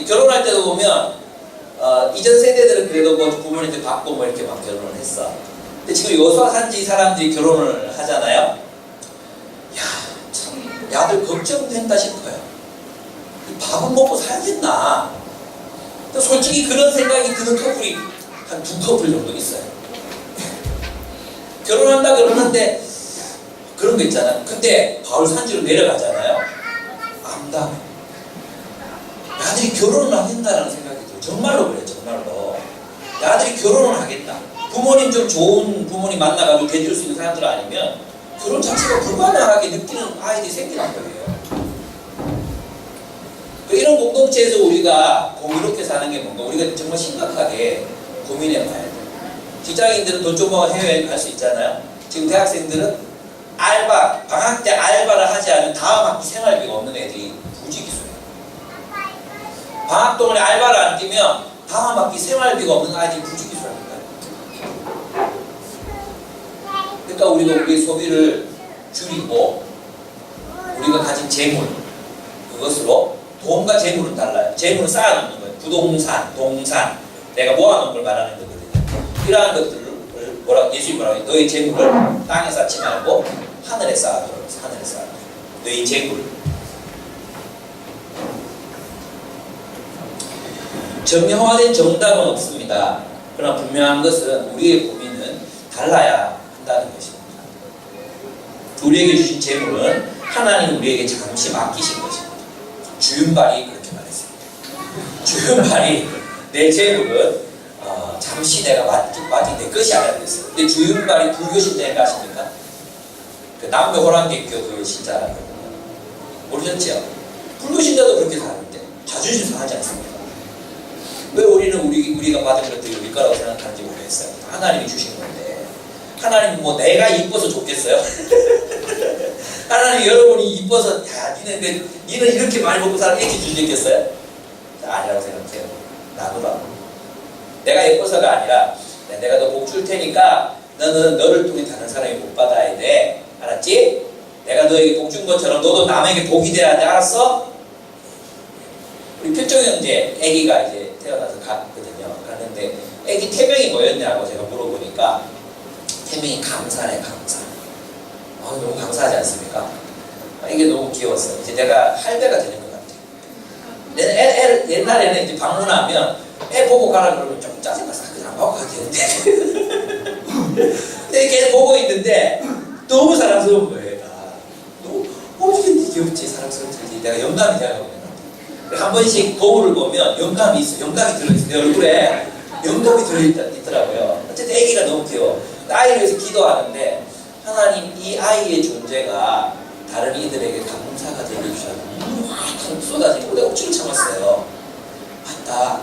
결혼할 때도 보면 이전 세대들은 그래도 뭐 부모님들 받고 뭐 이렇게 막 결혼을 했어. 근데 지금 요소화 산지 사람들이 결혼을 하잖아요. 야, 참 야들 걱정된다 싶어요. 밥은 먹고 살겠나? 솔직히 그런 생각이 드는 커플이 한 2커플 정도 있어요. 결혼한다 그러는데 그런 거 있잖아요. 근데 바울 산지로 내려가잖아요. 암담해. 야들이 결혼을 하겠다라는 생각이 들어요. 정말로 그래요. 정말로. 야들이 결혼을 하겠다. 부모님 좀 좋은 부모님 만나가지고 대줄 수 있는 사람들 아니면 결혼 자체가 불가능하게 느끼는 아이들이 생기는 거예요. 이런 공동체에서 우리가 공유롭게 사는 게 뭔가 우리가 정말 심각하게 고민해 봐야 돼요. 직장인들은 돈 좀 벌어 해외여행 갈 수 있잖아요. 지금 대학생들은 방학 때 알바를 하지 않으면 다음 학기 생활비가 없는 애들이 무지기수예요. 방학 동안에 알바를 안 뛰면 다음 학기 생활비가 없는 아이들이 무지기수랍니다. 그러니까 우리가 우리의 소비를 줄이고 우리가 가진 재물 그것으로 돈과 재물은 달라요. 재물은 쌓아놓는 거예요. 부동산, 동산 내가 모아놓은 걸 말하는 거거든요. 이러한 것들을 예수님 뭐라고 해요? 너의 재물을 땅에 쌓지 말고 하늘에 쌓아둬. 하늘에 쌓아둬. 너의 재물. 정형화된 정답은 없습니다. 그러나 분명한 것은 우리의 고민은 달라야 한다는 것입니다. 우리에게 주신 재물은 하나님 우리에게 잠시 맡기신 것입니다. 주윤발이 그렇게 말했습니다. 주윤발이 내 재물은 잠시 내가 맡긴 내 것이 아니라 그랬어요. 근데 주윤발이 불교 신자인가 아십니까? 그 남녀 호랑객교 그 신자라거든요. 모르셨죠? 불교 신자도 그렇게 사는데 자존심 상하지 않습니까? 왜 우리는 우리가 받은 것들이 우리 거라고 생각하는지 모르겠어요. 하나님이 주신 건데 하나님 뭐 내가 이뻐서 좋겠어요? 하나님 여러분이 이뻐서 야 니는 이렇게 많이 먹고 살아 이렇게 주시겠어요? 아니라고 생각해요. 나누라고. 내가 예뻐서가 아니라 내가 너 복 줄 테니까 너는 너를 통해 다른 사람이 복 받아야 돼. 알았지? 내가 너에게 복 준 것처럼 너도 남에게 복이 돼야 돼. 알았어? 우리 필종 형제 아기가 이제 태어나서 갔거든요. 갔는데 아기 태명이 뭐였냐고 제가 물어보니까 태명이 감사네. 감사. 너무 감사하지 않습니까? 이게 너무 귀여웠어요. 이제 내가 할배가 되는 것 같아요. 옛날에는 이제 방문하면 애 보고 가라 그러면 좀 짜증나서 그냥 안 보고 가야 되는데 근데 이렇게 보고 있는데 너무 사랑스러운 거예요. 얘가 너무 귀엽지 사랑스럽지. 내가 영감이 되거든요. 한 번씩 거울을 보면 영감이 있어. 영감이 들어있어. 내 얼굴에 영감이 들어있더라고요. 어쨌든 애기가 너무 귀여워. 아이를 위해서 기도하는데 하나님 이 아이의 존재가 다른 이들에게 감사가 되게 해주셔서 눈물이 확 쏟아지고 내가 억지로 참았어요. 맞다.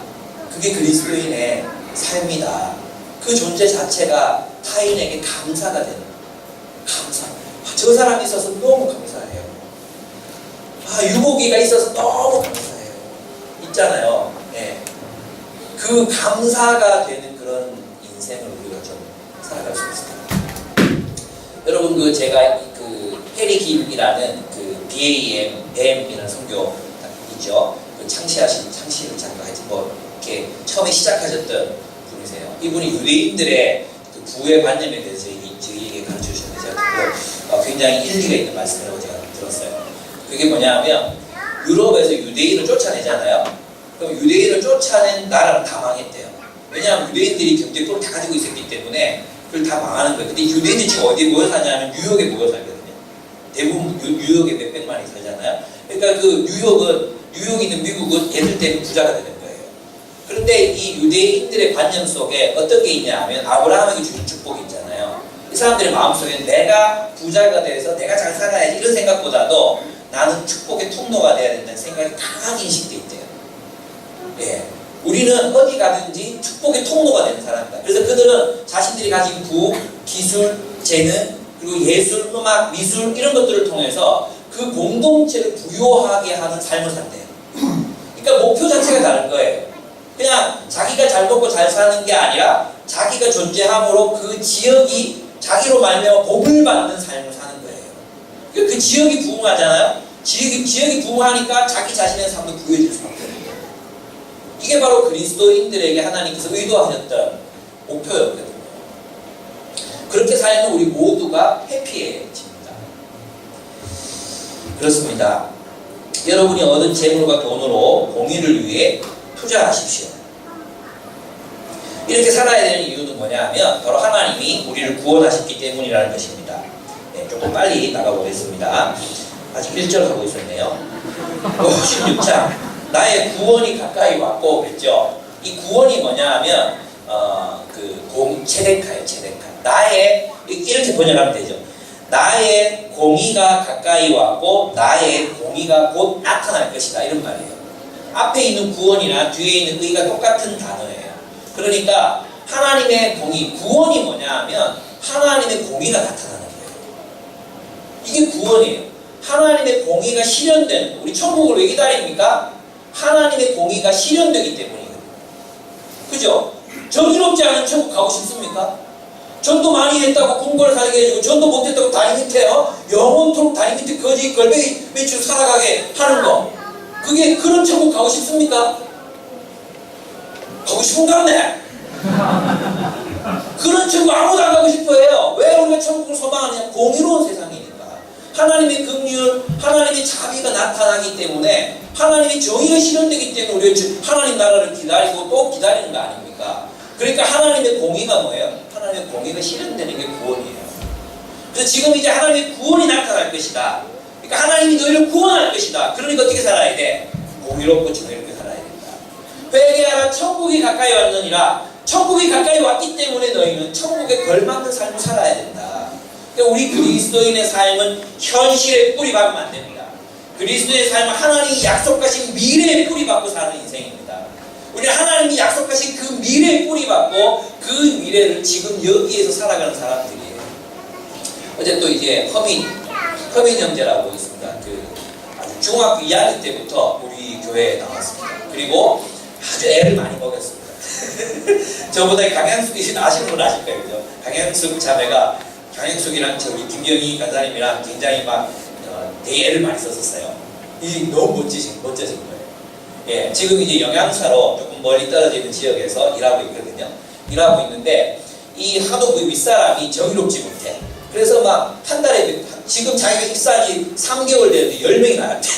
그게 그리스도인의 삶이다. 그 존재 자체가 타인에게 감사가 되는 거예요. 감사. 저 사람이 있어서 너무 감사해요. 유복이가 있어서 너무 감사해요. 있잖아요. 네. 그 감사가 되는 그런 인생을 우리가 좀 살아갈 수 있습니다. 여러분 제가 해리 김이라는 BAM이라는 선교 있죠. 창시를 잠깐 하여튼 이렇게 처음에 시작하셨던 분이세요. 이분이 유대인들의 구애관념에 대해서 저희에게 가르쳐 주셨는데 제가 굉장히 일리가 있는 말씀이라고 제가 들었어요. 그게 뭐냐면 유럽에서 유대인을 쫓아내잖아요. 그럼 유대인을 쫓아낸 나라는 다 망했대요. 왜냐하면 유대인들이 경제권을 다 가지고 있었기 때문에 그걸 다 망하는 거예요. 근데 유대인들이 지금 어디에 모여 사냐면 뉴욕에 모여 살거든요. 대부분 뉴욕에 몇백만이 살잖아요. 그러니까 뉴욕에 있는 미국은 얘들 때문에 부자가 되는 거예요. 그런데 이 유대인들의 관념 속에 어떤 게 있냐 하면 아브라함에게 주신 축복이 있잖아요. 이 사람들의 마음속에 내가 부자가 돼서 내가 잘 살아야지 이런 생각보다도 나는 축복의 통로가 돼야 된다는 생각이 강하게 인식돼 있대요. 예. 우리는 어디 가든지 축복의 통로가 되는 사람이다. 그래서 그들은 자신들이 가진 부, 기술, 재능, 그리고 예술, 음악, 미술 이런 것들을 통해서 그 공동체를 부요하게 하는 삶을 산대요. 그러니까 목표 자체가 다른 거예요. 그냥 자기가 잘 먹고 잘 사는 게 아니라 자기가 존재함으로 그 지역이 자기로 말미암아 복을 받는 삶을 사는 거예요. 그 지역이 부흥하잖아요. 지역이 부흥하니까 자기 자신의 삶도 부유해질 수밖에 없는 거예요. 이게 바로 그리스도인들에게 하나님께서 의도하셨던 목표였거든요. 그렇게 살면 우리 모두가 해피해집니다. 그렇습니다. 여러분이 얻은 재물과 돈으로 공의를 위해 투자하십시오. 이렇게 살아야 되는 이유는 뭐냐 하면 바로 하나님이 우리를 구원하셨기 때문이라는 것입니다. 네, 조금 빨리 나가보겠습니다. 아직 1절 하고 있었네요. 16장 나의 구원이 가까이 왔고 그랬죠. 이 구원이 뭐냐 하면 체데카예요. 체데카. 나의 이렇게 번역하면 되죠. 나의 공의가 가까이 왔고 나의 공의가 곧 나타날 것이다 이런 말이에요. 앞에 있는 구원이나 뒤에 있는 의가 똑같은 단어예요. 그러니까 하나님의 공의, 구원이 뭐냐 하면 하나님의 공의가 나타나는 거예요. 이게 구원이에요. 하나님의 공의가 실현된, 우리 천국을 왜 기다립니까? 하나님의 공의가 실현되기 때문이거든요. 그죠? 정의롭지 않은 천국 가고 싶습니까? 전도 많이 했다고 궁궐을 살게 해주고 전도 못했다고 다리 밑에요 영원토록 다리 밑에 거지 걸베이 매출 살아가게 하는 거, 그게 그런 천국 가고 싶습니까? 가고 싶은가 보네. 그런 천국 아무도 안 가고 싶어해요. 왜 우리가 천국을 소망하느냐? 공의로운 세상이니까. 하나님의 긍휼, 하나님의 자비가 나타나기 때문에, 하나님의 정의가 실현되기 때문에 우리가 하나님 나라를 기다리고 또 기다리는 거 아닙니까? 그러니까 하나님의 공의가 뭐예요? 하나님의 공의가 실현되는 게 구원이에요. 그래서 지금 이제 하나님의 구원이 나타날 것이다. 그러니까 하나님이 너희를 구원할 것이다. 그러니까 어떻게 살아야 돼? 공의롭고 정의롭게 살아야 된다. 회개하라, 천국이 가까이 왔느니라. 천국이 가까이 왔기 때문에 너희는 천국에 걸맞는 삶을 살아야 된다. 그러니까 우리 그리스도인의 삶은 현실에 뿌리박으면 안 됩니다. 그리스도의 삶은 하나님이 약속하신 미래에 뿌리박고 사는 인생입니다. 우리는 하나님이 약속하신 그 미래에 뿌리박고 그 미래를 지금 여기에서 살아가는 사람들이에요. 어제 또 이제 허민 형제라고 있습니다. 아주 중학교 2학년 때부터 우리 교회에 나왔습니다. 그리고 아주 애를 많이 먹였습니다. 저보다 강양숙이 아시는 분 아실 거예요. 그죠? 강양숙 자매가 강양숙이랑 저기 김경희 간사님이랑 굉장히 되게 애를 많이 썼었어요. 이 너무 멋지신 거예요. 예, 지금 이제 영양사로 조금 멀리 떨어져 있는 지역에서 일하고 있거든요. 일하고 있는데 이 하도 그 윗사람이 정의롭지 못해. 그래서 한 달에 지금 자기가 입사한 지 3개월 됐는데 10명이 나갔대.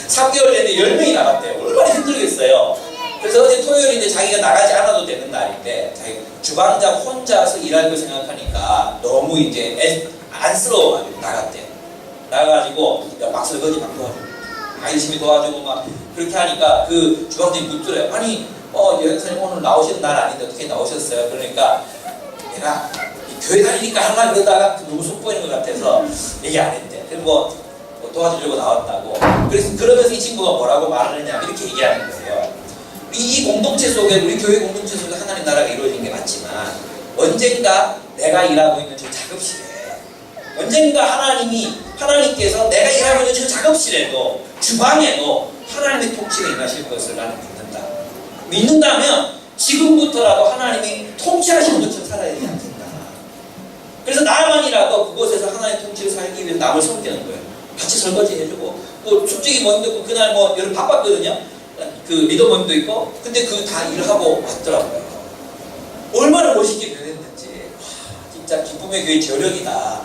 3개월 됐는데 10명이 나갔대. 얼마나 힘들겠어요. 그래서 어제 토요일인데 자기가 나가지 않아도 되는 날인데 자기 주방장 혼자서 일할 걸 생각하니까 너무 이제 안쓰러워가지고 나갔대요. 나가가지고 막 설거지 막 도와주고 열심히 도와주고 그렇게 하니까 그 주방장이 묻더래요. 아니 여행사님 오늘 나오시는 날 아닌데 어떻게 나오셨어요? 그러니까 내가 교회 다니니까 하려고 그러다가 너무 속보이는 것 같아서 얘기 안 했대. 그리고 뭐 도와주려고 나왔다고. 그래서 그러면서 이 친구가 뭐라고 말을 했냐면 이렇게 얘기하는 거예요. 이 공동체 속에, 우리 교회 공동체 속에 하나님 나라가 이루어진 게 맞지만 언젠가 내가 일하고 있는 저 작업실에, 언젠가 하나님께서 내가 일하고 있는 저 작업실에도, 주방에도 하나님의 통치가 임하실 것을 나는 믿는다면 지금부터라도 하나님이 통치하시는 것처럼 살아야 되지 않겠나. 그래서 나만이라도 그곳에서 하나님의 통치를 살기 위해 남을 섬기는 거예요. 같이 설거지 해주고, 뭐 축제기 모임도 있고, 그날 뭐 여름 바빴거든요. 그 리더 모임도 있고, 근데 그 다 일하고 왔더라고요. 얼마나 멋있게 변했는지. 와, 진짜 기쁨의 교회 저력이다.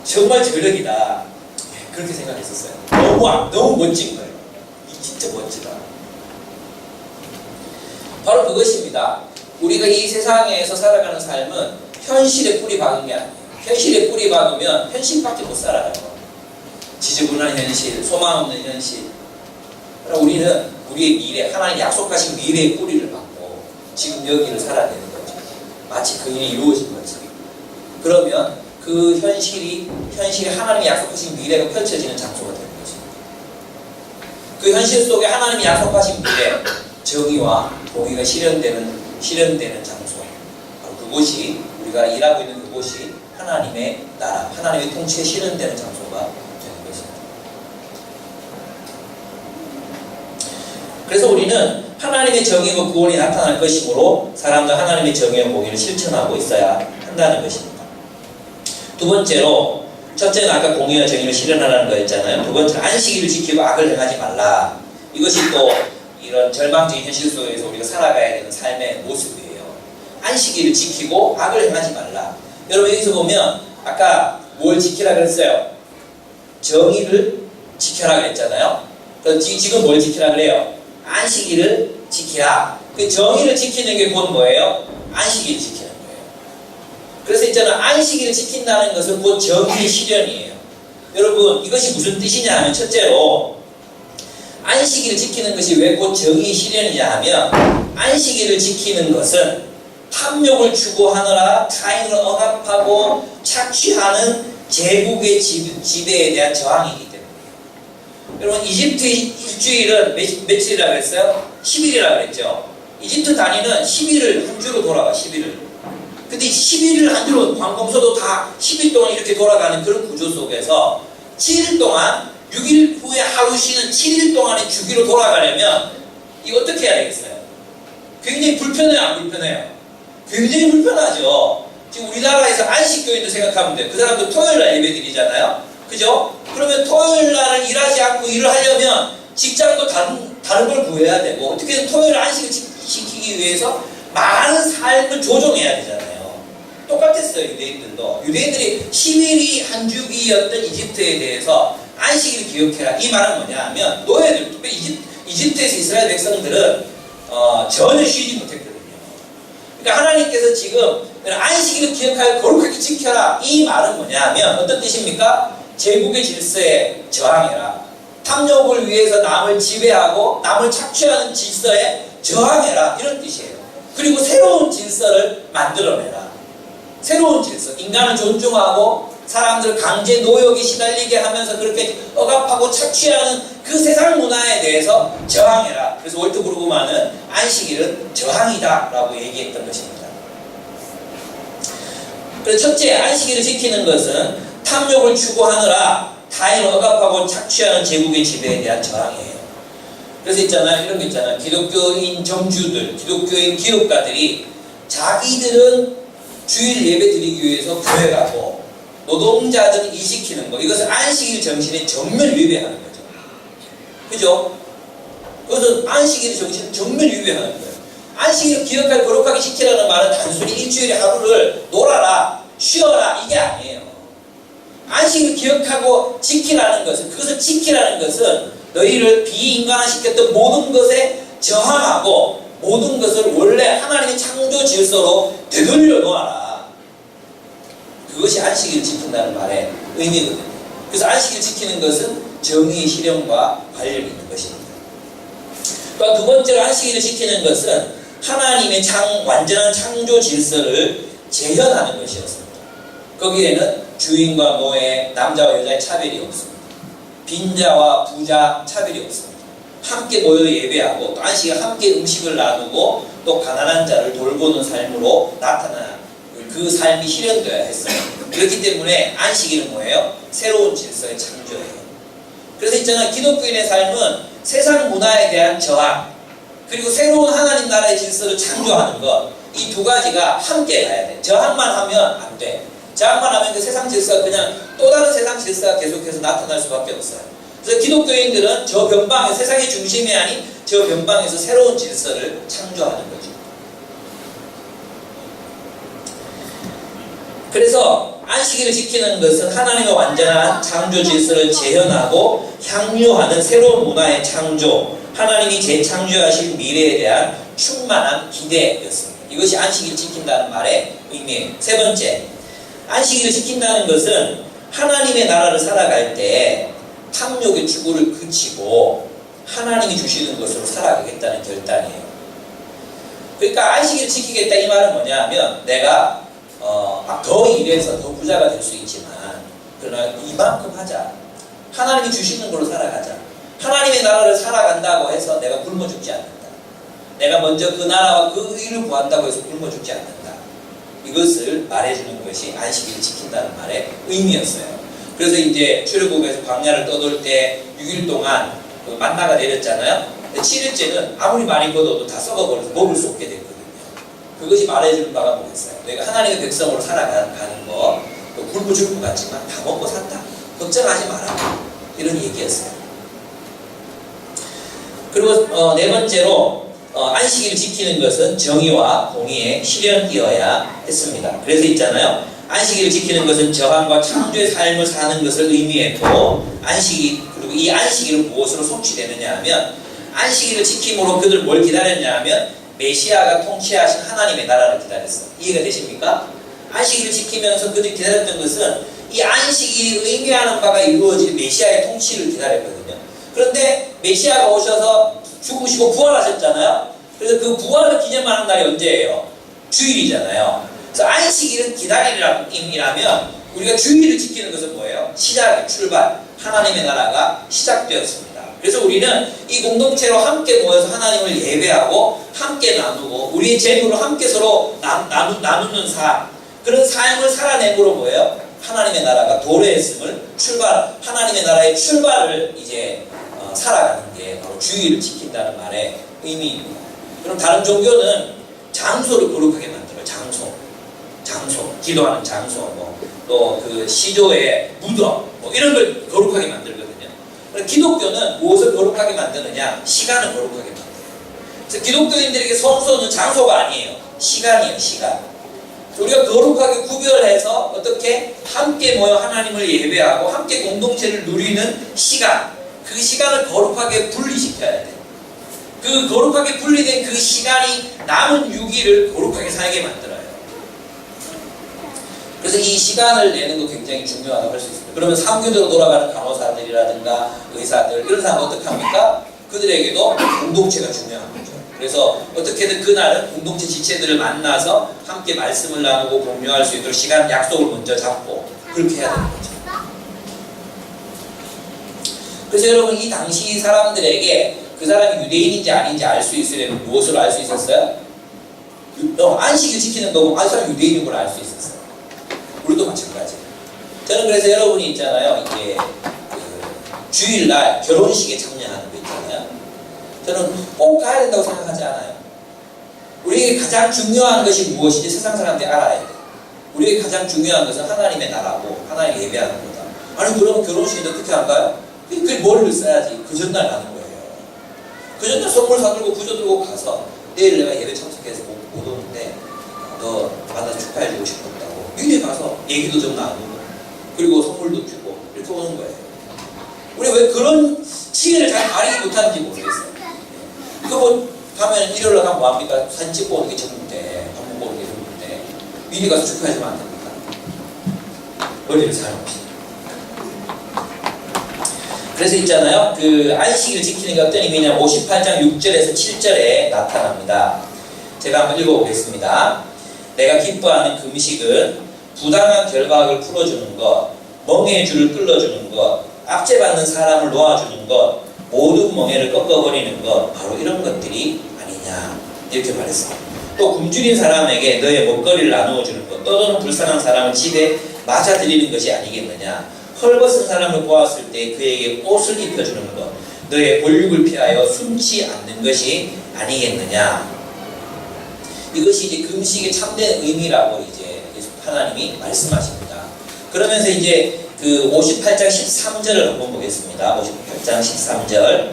정말 저력이다. 그렇게 생각했었어요. 너무 멋진 거예요. 이 진짜 멋지다. 바로 그것입니다. 우리가 이 세상에서 살아가는 삶은 현실에 뿌리 박은 게 아니에요. 현실에 뿌리 박으면 현실밖에 못 살아요. 지저분한 현실, 소망 없는 현실. 우리는 우리의 미래, 하나님 약속하신 미래의 뿌리를 박고 지금 여기를 살아야 되는 거죠. 마치 그 일이 이루어진 것처럼. 그러면 그 현실이 하나님이 약속하신 미래가 펼쳐지는 장소가 되는 것입니다. 그 현실 속에 하나님이 약속하신 미래, 정의와 공의가 실현되는 장소. 바로 그곳이, 우리가 일하고 있는 그곳이 하나님의 나라, 하나님의 통치에 실현되는 장소가 되는 것입니다. 그래서 우리는 하나님의 정의와 구원이 나타날 것이므로 사람도 하나님의 정의와 공의를 실천하고 있어야 한다는 것입니다. 두 번째로, 첫째는 아까 공의와 정의를 실현하라는 거였잖아요. 두 번째는 안식일을 지키고 악을 행하지 말라. 이것이 또 이런 절망적인 현실 속에서 우리가 살아가야 되는 삶의 모습이에요. 안식일을 지키고 악을 행하지 말라. 여러분 여기서 보면 아까 뭘 지키라 그랬어요? 정의를 지켜라 그랬잖아요. 그럼 지금 뭘 지키라 그래요? 안식일을 지키라. 그 정의를 지키는 게 곧 뭐예요? 안식일을 지키는 거예요. 그래서 있잖아요. 안식일을 지킨다는 것은 곧 정의의 실현이에요. 여러분 이것이 무슨 뜻이냐 하면, 첫째로 안식일을 지키는 것이 왜 곧 정의의 실현이냐 하면, 안식일을 지키는 것은 탐욕을 추구하느라 타인을 억압하고 착취하는 제국의 지배에 대한 저항이기 때문이에요. 여러분 이집트 일주일은 며칠이라고 했어요? 10일이라고 그랬죠. 이집트 단위는 10일을 한 주로 돌아가. 10일을. 근데 10일을 한 주로 관공서도 다 10일 동안 이렇게 돌아가는 그런 구조 속에서 7일 동안, 6일 후에 하루 쉬는 7일 동안의 주기로 돌아가려면 이거 어떻게 해야 되겠어요? 굉장히 불편해요, 안 불편해요? 굉장히 불편하죠. 지금 우리나라에서 안식교인도 생각하면 돼요. 그 사람도 토요일날 예배 드리잖아요. 그죠? 그러면 토요일날은 일하지 않고 일을 하려면 직장도 다른 걸 구해야 되고, 어떻게든 토요일 안식을 지키기 위해서 많은 삶을 조정해야 되잖아요. 똑같았어요, 유대인들도. 유대인들이 10일이 한 주기였던 이집트에 대해서 안식일을 기억해라. 이 말은 뭐냐 하면, 노예들, 특별히 이집트에서 이스라엘 백성들은 전혀 쉬지 못했거든요. 그러니까 하나님께서 지금 안식일을 기억하여 거룩하게 지켜라. 이 말은 뭐냐 하면 어떤 뜻입니까? 제국의 질서에 저항해라. 탐욕을 위해서 남을 지배하고 남을 착취하는 질서에 저항해라. 이런 뜻이에요. 그리고 새로운 질서를 만들어내라. 새로운 질서. 인간을 존중하고 사람들을 강제 노역에 시달리게 하면서 그렇게 억압하고 착취하는 그 세상 문화에 대해서 저항해라. 그래서 월트 브루그만은 안식일은 저항이다 라고 얘기했던 것입니다. 그래서 첫째, 안식일을 지키는 것은 탐욕을 추구하느라 타인을 억압하고 착취하는 제국의 지배에 대한 저항이에요. 그래서 있잖아요, 이런 거 있잖아요. 기독교인 정주들, 기독교인 기업가들이 자기들은 주일 예배 드리기 위해서 교회 가고 노동자들은 일시키는 거, 이것은 안식일 정신에 정면 위배하는 거죠. 그죠? 그것은 안식일 정신을 정면 위배하는 거예요. 안식일을 기억할 거룩하게 지키라는 말은 단순히 일주일에 하루를 놀아라, 쉬어라, 이게 아니에요. 안식일을 기억하고 지키라는 것은, 그것을 지키라는 것은 너희를 비인간화시켰던 모든 것에 저항하고 모든 것을 원래 하나님의 창조 질서로 되돌려 놓아라. 그것이 안식일을 지킨다는 말의 의미거든요. 그래서 안식일을 지키는 것은 정의의 실현과 관련이 있는 것입니다. 또 두 번째로 안식일을 지키는 것은 하나님의 완전한 창조 질서를 재현하는 것이었습니다. 거기에는 주인과 노예, 남자와 여자의 차별이 없습니다. 빈자와 부자 차별이 없습니다. 함께 모여 예배하고 또 안식에 함께 음식을 나누고 또 가난한 자를 돌보는 삶으로 나타나는 그 삶이 실현되어야 했어요. 그렇기 때문에 안식일은 뭐예요? 새로운 질서의 창조예요. 그래서 있잖아요. 기독교인의 삶은 세상 문화에 대한 저항 그리고 새로운 하나님 나라의 질서를 창조하는 것, 이 두 가지가 함께 가야 돼. 저항만 하면 안 돼. 저항만 하면 그 세상 질서가 그냥 또 다른 세상 질서가 계속해서 나타날 수밖에 없어요. 그래서 기독교인들은 저 변방에, 세상의 중심이 아닌 저 변방에서 새로운 질서를 창조하는 거죠. 그래서 안식일을 지키는 것은 하나님의 완전한 창조 질서를 재현하고 향유하는 새로운 문화의 창조, 하나님이 재창조하실 미래에 대한 충만한 기대였습니다. 이것이 안식일을 지킨다는 말의 의미예요. 세 번째, 안식일을 지킨다는 것은 하나님의 나라를 살아갈 때 탐욕의 추구를 그치고 하나님이 주시는 것으로 살아가겠다는 결단이에요. 그러니까 안식일을 지키겠다 이 말은 뭐냐 하면 내가 더 일해서 더 부자가 될 수 있지만 그러나 이만큼 하자. 하나님이 주시는 걸로 살아가자. 하나님의 나라를 살아간다고 해서 내가 굶어 죽지 않는다. 내가 먼저 그 나라와 그 의를 구한다고 해서 굶어 죽지 않는다. 이것을 말해주는 것이 안식일을 지킨다는 말의 의미였어요. 그래서 이제 출애굽에서 광야를 떠돌 때 6일 동안 그 만나가 내렸잖아요. 7일째는 아무리 많이 걷어도 다 썩어버려서 먹을 수 없게 됐거든요. 그것이 말해주는 바가 뭐겠어요? 내가 하나님의 백성으로 살아가는 거, 굶어 죽을 것 같지만 다 먹고 산다. 걱정하지 마라. 이런 얘기였어요. 그리고 네 번째로 안식일을 지키는 것은 정의와 공의에 실현되어야 했습니다. 그래서 있잖아요. 안식일을 지키는 것은 저항과 창조의 삶을 사는 것을 의미했고, 그리고 이 안식일은 무엇으로 성취되느냐 하면, 안식일을 지킴으로 그들 뭘 기다렸냐 하면 메시아가 통치하신 하나님의 나라를 기다렸어요. 이해가 되십니까? 안식일을 지키면서 그들이 기다렸던 것은 이 안식일이 의미하는 바가 이루어질 메시아의 통치를 기다렸거든요. 그런데 메시아가 오셔서 죽으시고 부활하셨잖아요. 그래서 그 부활을 기념하는 날이 언제예요? 주일이잖아요. 그래서 안식일은 기다림이라면 우리가 주일을 지키는 것은 뭐예요? 시작, 출발. 하나님의 나라가 시작되었습니다. 그래서 우리는 이 공동체로 함께 모여서 하나님을 예배하고 함께 나누고 우리의 재물을 함께 서로 나누는 삶, 그런 삶을 살아내므로 뭐예요? 하나님의 나라가 도래했음을 하나님의 나라의 출발을 이제 살아가는 게 바로 주일을 지킨다는 말의 의미입니다. 그럼 다른 종교는 장소를 거룩하게 만들어요. 장소, 기도하는 장소, 또 그 시조의 무덤, 이런 걸 거룩하게 만들거든요. 기독교는 무엇을 거룩하게 만드느냐? 시간을 거룩하게 만들어요. 그래서 기독교인들에게 성소는 장소가 아니에요. 시간이에요, 시간. 우리가 거룩하게 구별해서 어떻게 함께 모여 하나님을 예배하고 함께 공동체를 누리는 시간, 그 시간을 거룩하게 분리시켜야 돼요. 그 거룩하게 분리된 그 시간이 남은 6일을 거룩하게 살게 만들어요. 그래서 이 시간을 내는 거 굉장히 중요하다고 할 수 있습니다. 그러면 삼교대로 돌아가는 간호사들이라든가 의사들 이런 사람은 어떻게 합니까? 그들에게도 공동체가 중요한 거죠. 그래서 어떻게든 그날은 공동체 지체들을 만나서 함께 말씀을 나누고 공유할 수 있도록 시간 약속을 먼저 잡고 그렇게 해야 되는 거죠. 그래서 여러분 이 당시 사람들에게 그 사람이 유대인인지 아닌지 알 수 있으려면 무엇을 알 수 있었어요? 안식일 지키는 거고 이 사람이 유대인인 걸 알 수 있었어요. 우리도 마찬가지예요. 저는 그래서 여러분이 있잖아요. 이제 주일날 결혼식에 참여하는 거 있잖아요. 저는 꼭 가야 된다고 생각하지 않아요. 우리에게 가장 중요한 것이 무엇인지 세상 사람들이 알아야 돼요. 우리에게 가장 중요한 것은 하나님의 나라고 하나님 예배하는 거다. 아니 그러면 결혼식인데 어떻게 할까요? 그게 머리를 써야지. 그 전날 가는 거예요. 그 전날 선물 사들고 구조 들고 가서 내일 내가 예배 참석해서 못 오는데 너 만나서 축하해주고 싶었다고 미리 가서 얘기도 좀 나누고 그리고 선물도 주고 이렇게 오는 거예요. 우리 왜 그런 지혜를 잘 가리지 못하는지 모르겠어요. 그거 가면 일요일날 가면 뭐합니까? 사진 찍고 오는 게 전부인데 밥 먹고 오는 게 전부인데 미리 가서 축하해주면 안 됩니까? 머리를 사용합시다. 그래서 있잖아요. 그 안식일을 지키는 게 어떤 의미냐 58장 6절에서 7절에 나타납니다. 제가 한번 읽어보겠습니다. 내가 기뻐하는 금식은 부당한 결박을 풀어주는 것, 멍해의 줄을 끌어주는 것, 압제받는 사람을 놓아주는 것, 모든 멍해를 꺾어버리는 것, 바로 이런 것들이 아니냐 이렇게 말했습니다. 또 굶주린 사람에게 너의 먹거리를 나누어 주는 것, 떠도는 불쌍한 사람을 집에 맞아들이는 것이 아니겠느냐. 헐벗은 사람을 보았을 때 그에게 옷을 입혀주는 것, 너의 볼육을 피하여 숨지 않는 것이 아니겠느냐. 이것이 이제 금식의 참된 의미라고 이제 하나님이 말씀하십니다. 그러면서 이제 그 58장 13절을 한번 보겠습니다. 58장 13절.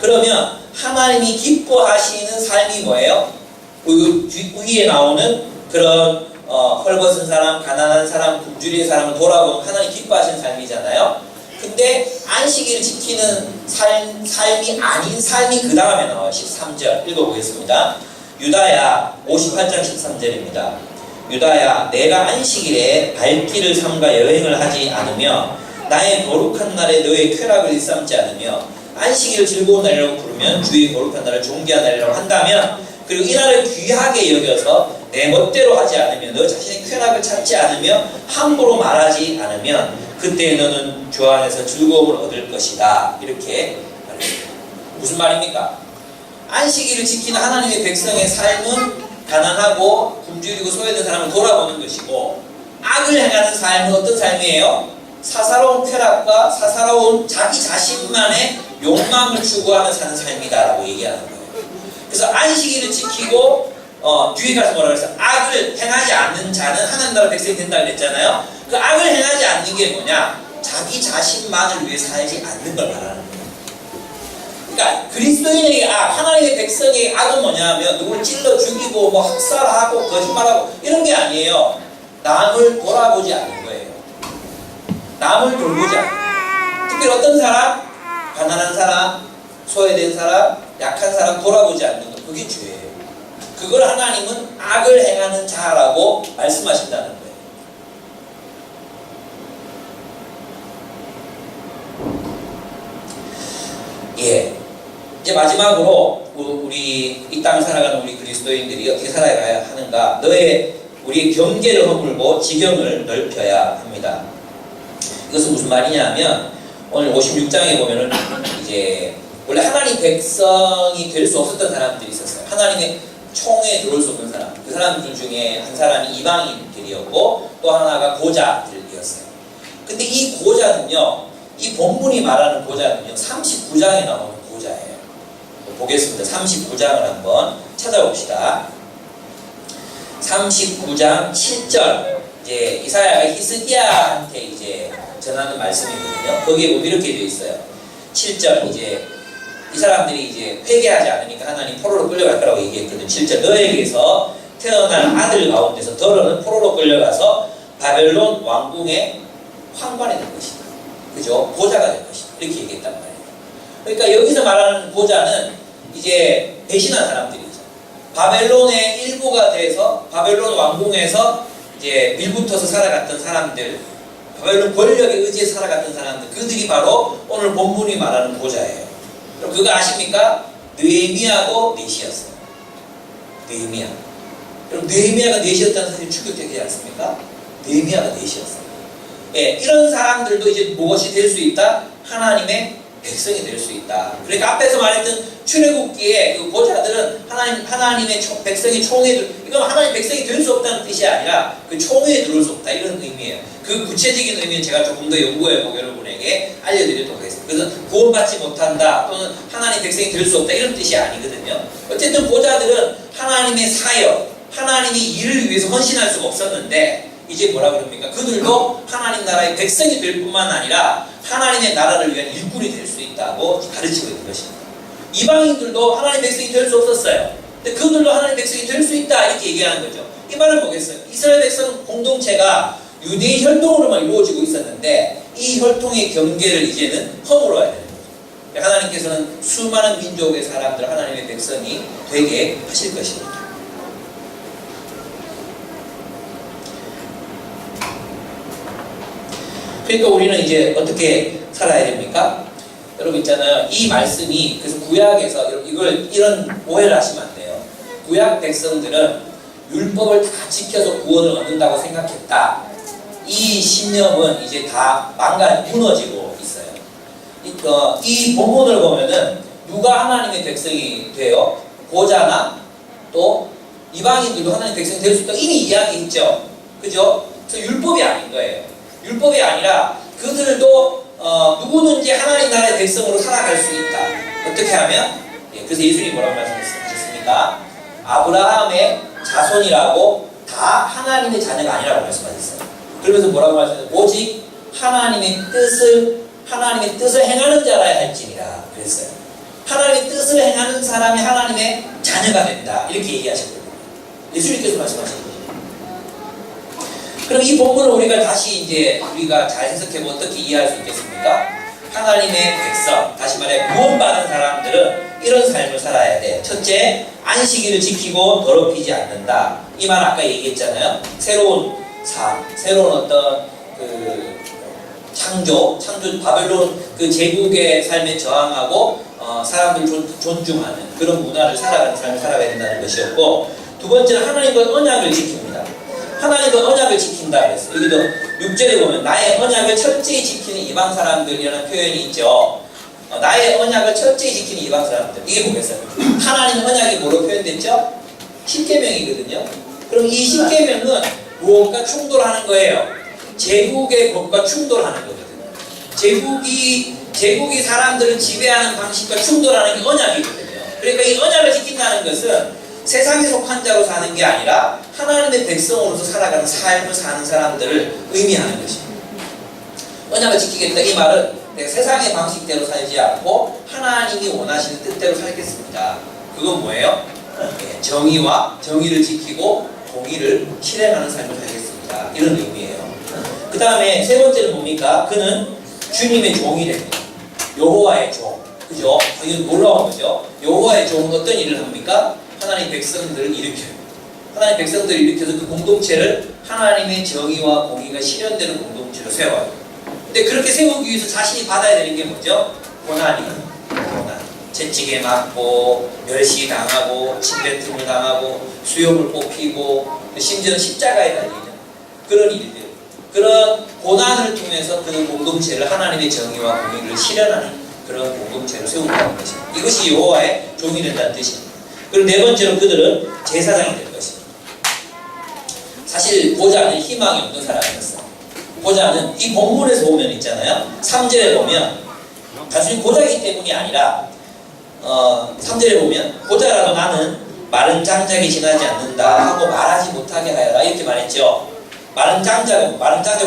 그러면 하나님이 기뻐하시는 삶이 뭐예요? 그 위에 나오는 그런 헐벗은 사람, 가난한 사람, 굶주린 사람을 돌아보는 하나님 기뻐하시는 삶이잖아요. 근데 안식일을 지키는 삶이 아닌 삶이 그 다음에 나와요. 13절 읽어보겠습니다. 유다야, 58장 13절입니다. 유다야, 내가 안식일에 발길을 삼가 여행을 하지 않으며 나의 거룩한 날에 너의 쾌락을 일삼지 않으며 안식일을 즐거운 날이라고 부르면 주의 거룩한 날을 존귀한 날이라고 한다면, 그리고 이 날을 귀하게 여겨서 내 멋대로 하지 않으며 너 자신의 쾌락을 찾지 않으며 함부로 말하지 않으면 그때 너는 주 안에서 즐거움을 얻을 것이다. 이렇게 말했습니다. 무슨 말입니까? 안식일을 지키는 하나님의 백성의 삶은 가난하고 굶주리고 소외된 사람을 돌아보는 것이고, 악을 행하는 삶은 어떤 삶이에요? 사사로운 쾌락과 사사로운 자기 자신만의 욕망을 추구하며 사는 삶이다라고 얘기하는 거예요. 그래서 안식일을 지키고 뒤에 가서 뭐라고 했어요? 악을 행하지 않는 자는 하나님 나라 백성이 된다고 그랬잖아요. 그 악을 행하지 않는 게 뭐냐? 자기 자신만을 위해 살지 않는 걸 말하는 거예요. 그러니까 그리스도인에게 하나님의 백성의 악은 뭐냐면 누구를 찔러 죽이고 뭐 학살하고 거짓말하고 이런 게 아니에요. 남을 돌아보지 않는 거예요. 남을 돌보지 않는 거예요. 특별히 어떤 사람? 가난한 사람, 소외된 사람, 약한 사람 돌아보지 않는 것, 그게 죄예요. 그걸 하나님은 악을 행하는 자라고 말씀하신다는 거예요. 예. 이제 마지막으로 우리 이 땅을 살아가는 우리 그리스도인들이 어떻게 살아가야 하는가? 우리의 경계를 허물고 지경을 넓혀야 합니다. 이것은 무슨 말이냐 하면 오늘 56장에 보면은 이제 원래 하나님 백성이 될 수 없었던 사람들이 있었어요. 하나님의 총에 들어올 수 없는 사람. 그 사람들 중에 한 사람이 이방인들이었고 또 하나가 고자들이었어요. 근데 이 고자는요, 이 본문이 말하는 고자는요 39장에 나오는 고자예요. 보겠습니다. 39장을 한번 찾아봅시다. 39장 7절. 이제 이사야가 히스기야한테 이제 전하는 말씀이거든요. 거기에 보면 이렇게 되어 있어요. 7절. 이제 이 사람들이 이제 회개하지 않으니까 하나님 포로로 끌려갈 거라고 얘기했거든요. 7절. 너에게서 태어난 아들 가운데서 더러는 포로로 끌려가서 바벨론 왕궁의 황관이 될 것이다. 그죠? 보좌가 될 것이다. 이렇게 얘기했단 말이에요. 그러니까 여기서 말하는 보좌는 이제 배신한 사람들이죠. 바벨론의 일부가 돼서 바벨론 왕궁에서 이제 밀붙어서 살아갔던 사람들, 바벨론 권력에 의지해 살아갔던 사람들, 그들이 바로 오늘 본문이 말하는 보좌예요. 그럼 그거 아십니까? 느헤미야도 넷이었어요. 느헤미야. 그럼 느헤미야가 넷이었다는 사실이 충격적이지 않습니까? 느헤미야가 넷이었어요. 예, 이런 사람들도 이제 무엇이 될 수 있다? 하나님의 백성이 될 수 있다. 그러니까 앞에서 말했던 출애굽기에 그 보좌들은 하나님의 백성이 총회들, 이건 하나님 백성이 될 수 없다는 뜻이 아니라 그 총회에 들어올 수 없다, 이런 의미예요. 그 구체적인 의미는 제가 조금 더 연구해보고 여러분에게 알려드리도록 하겠습니다. 그래서 구원받지 못한다 또는 하나님 백성이 될 수 없다 이런 뜻이 아니거든요. 어쨌든 보좌들은 하나님의 사역, 하나님의 일을 위해서 헌신할 수가 없었는데 이제 뭐라 그럽니까? 그들도 하나님 나라의 백성이 될 뿐만 아니라 하나님의 나라를 위한 일꾼이 될 수 있다고 가르치고 있는 것입니다. 이방인들도 하나님 백성이 될 수 없었어요. 근데 그들도 하나님 백성이 될 수 있다 이렇게 얘기하는 거죠. 이 말을 보겠어요. 이스라엘 백성 공동체가 유대의 혈통으로만 이루어지고 있었는데 이 혈통의 경계를 이제는 허물어야 되는 거죠. 하나님께서는 수많은 민족의 사람들, 하나님의 백성이 되게 하실 것입니다. 그러니까 우리는 이제 어떻게 살아야 됩니까? 여러분 있잖아요. 이 말씀이 그래서 구약에서 이런 오해를 하시면 안 돼요. 구약 백성들은 율법을 다 지켜서 구원을 얻는다고 생각했다. 이 신념은 이제 다 무너지고 있어요. 이 본문을 보면은 누가 하나님의 백성이 돼요? 고자나 또 이방인들도 하나님의 백성이 될 수 있다. 이미 이야기했죠. 그죠? 그래서 율법이 아닌 거예요. 율법이 아니라 그들도 누구든지 하나님 나라의 백성으로 살아갈 수 있다. 어떻게 하면? 그래서 예수님이 뭐라고 말씀하셨습니까? 아브라함의 자손이라고 다 하나님의 자녀가 아니라고 말씀하셨어요. 그러면서 뭐라고 말씀하셨어요? 오직 하나님의 뜻을 행하는 자라야 할지니라 그랬어요. 하나님의 뜻을 행하는 사람이 하나님의 자녀가 된다. 이렇게 얘기하셨거든요. 예수님께서 말씀하신 거죠. 그럼 이 본문을 우리가 다시 이제 우리가 잘 해석해보면 어떻게 이해할 수 있겠습니까? 하나님의 백성, 다시 말해 구원받은 사람들은 이런 삶을 살아야 돼. 첫째, 안식일을 지키고 더럽히지 않는다. 이 말 아까 얘기했잖아요. 새로운 삶, 새로운 어떤 창조 바벨론 그 제국의 삶에 저항하고 사람들 존중하는 그런 문화를 살아가는 삶을 살아가야 된다는 것이었고, 두 번째는 하나님과 언약을 지킵니다. 하나님과 언약을 지킨다 그랬어요. 여기도 6절에 보면 나의 언약을 철저히 지키는 이방 사람들이라는 표현이 있죠. 나의 언약을 철저히 지키는 이방 사람들. 이게 뭐겠어요? 하나님 언약이 뭐로 표현됐죠? 십계명이거든요. 그럼 이 십계명은 무엇과 충돌하는 거예요? 제국의 법과 충돌하는 거거든요. 제국이 사람들을 지배하는 방식과 충돌하는 게 언약이거든요. 그러니까 이 언약을 지킨다는 것은 세상에 속한 자로 사는 게 아니라 하나님의 백성으로서 살아가는 삶을 사는 사람들을 의미하는 것입니다. 언약을 지키겠다. 이 말은 내가 세상의 방식대로 살지 않고 하나님이 원하시는 뜻대로 살겠습니다. 그건 뭐예요? 정의를 지키고 공의를 실행하는 삶을 살겠습니다. 이런 의미예요. 그 다음에 세 번째는 뭡니까? 그는 주님의 종이 됩니다. 여호와의 종. 그죠? 이건 놀라운 거죠. 여호와의 종은 어떤 일을 합니까? 하나님 백성들을 일으켜요. 하나님 백성들을 일으켜서 그 공동체를 하나님의 정의와 공의가 실현되는 공동체로 세워요. 근데 그렇게 세우기 위해서 자신이 받아야 되는 게 뭐죠? 고난. 채찍에 맞고 멸시당하고 침뱉음을 당하고 수염을 뽑히고 심지어는 십자가에 달리는 그런 일들, 그런 고난을 통해서 그 공동체를 하나님의 정의와 공의를 실현하는 그런 공동체로 세운다는 것입니다. 이것이 여호와의 종이 된다는 뜻입니다. 그리고 네 번째로 그들은 제사장이 될 것입니다. 사실 고자는 희망이 없는 사람이었어요. 고자는 이 본문에서 보면 있잖아요. 3절에 보면 단순히 고자이기 때문이 아니라 3절에 보면 고자라도 나는 마른 장작이 지나지 않는다 하고 말하지 못하게 하여라 이렇게 말했죠. 마른 장작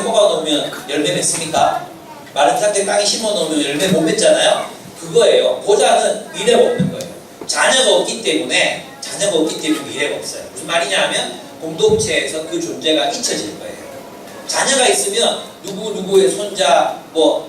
뽑아놓으면 열매 맺습니까? 마른 장작 땅에 심어놓으면 열매 못 맺잖아요. 그거예요. 고자는 미래가 없는 거예요. 자녀가 없기 때문에 미래가 없어요. 무슨 말이냐 하면 공동체에서 그 존재가 잊혀질 거예요. 자녀가 있으면 누구의 손자,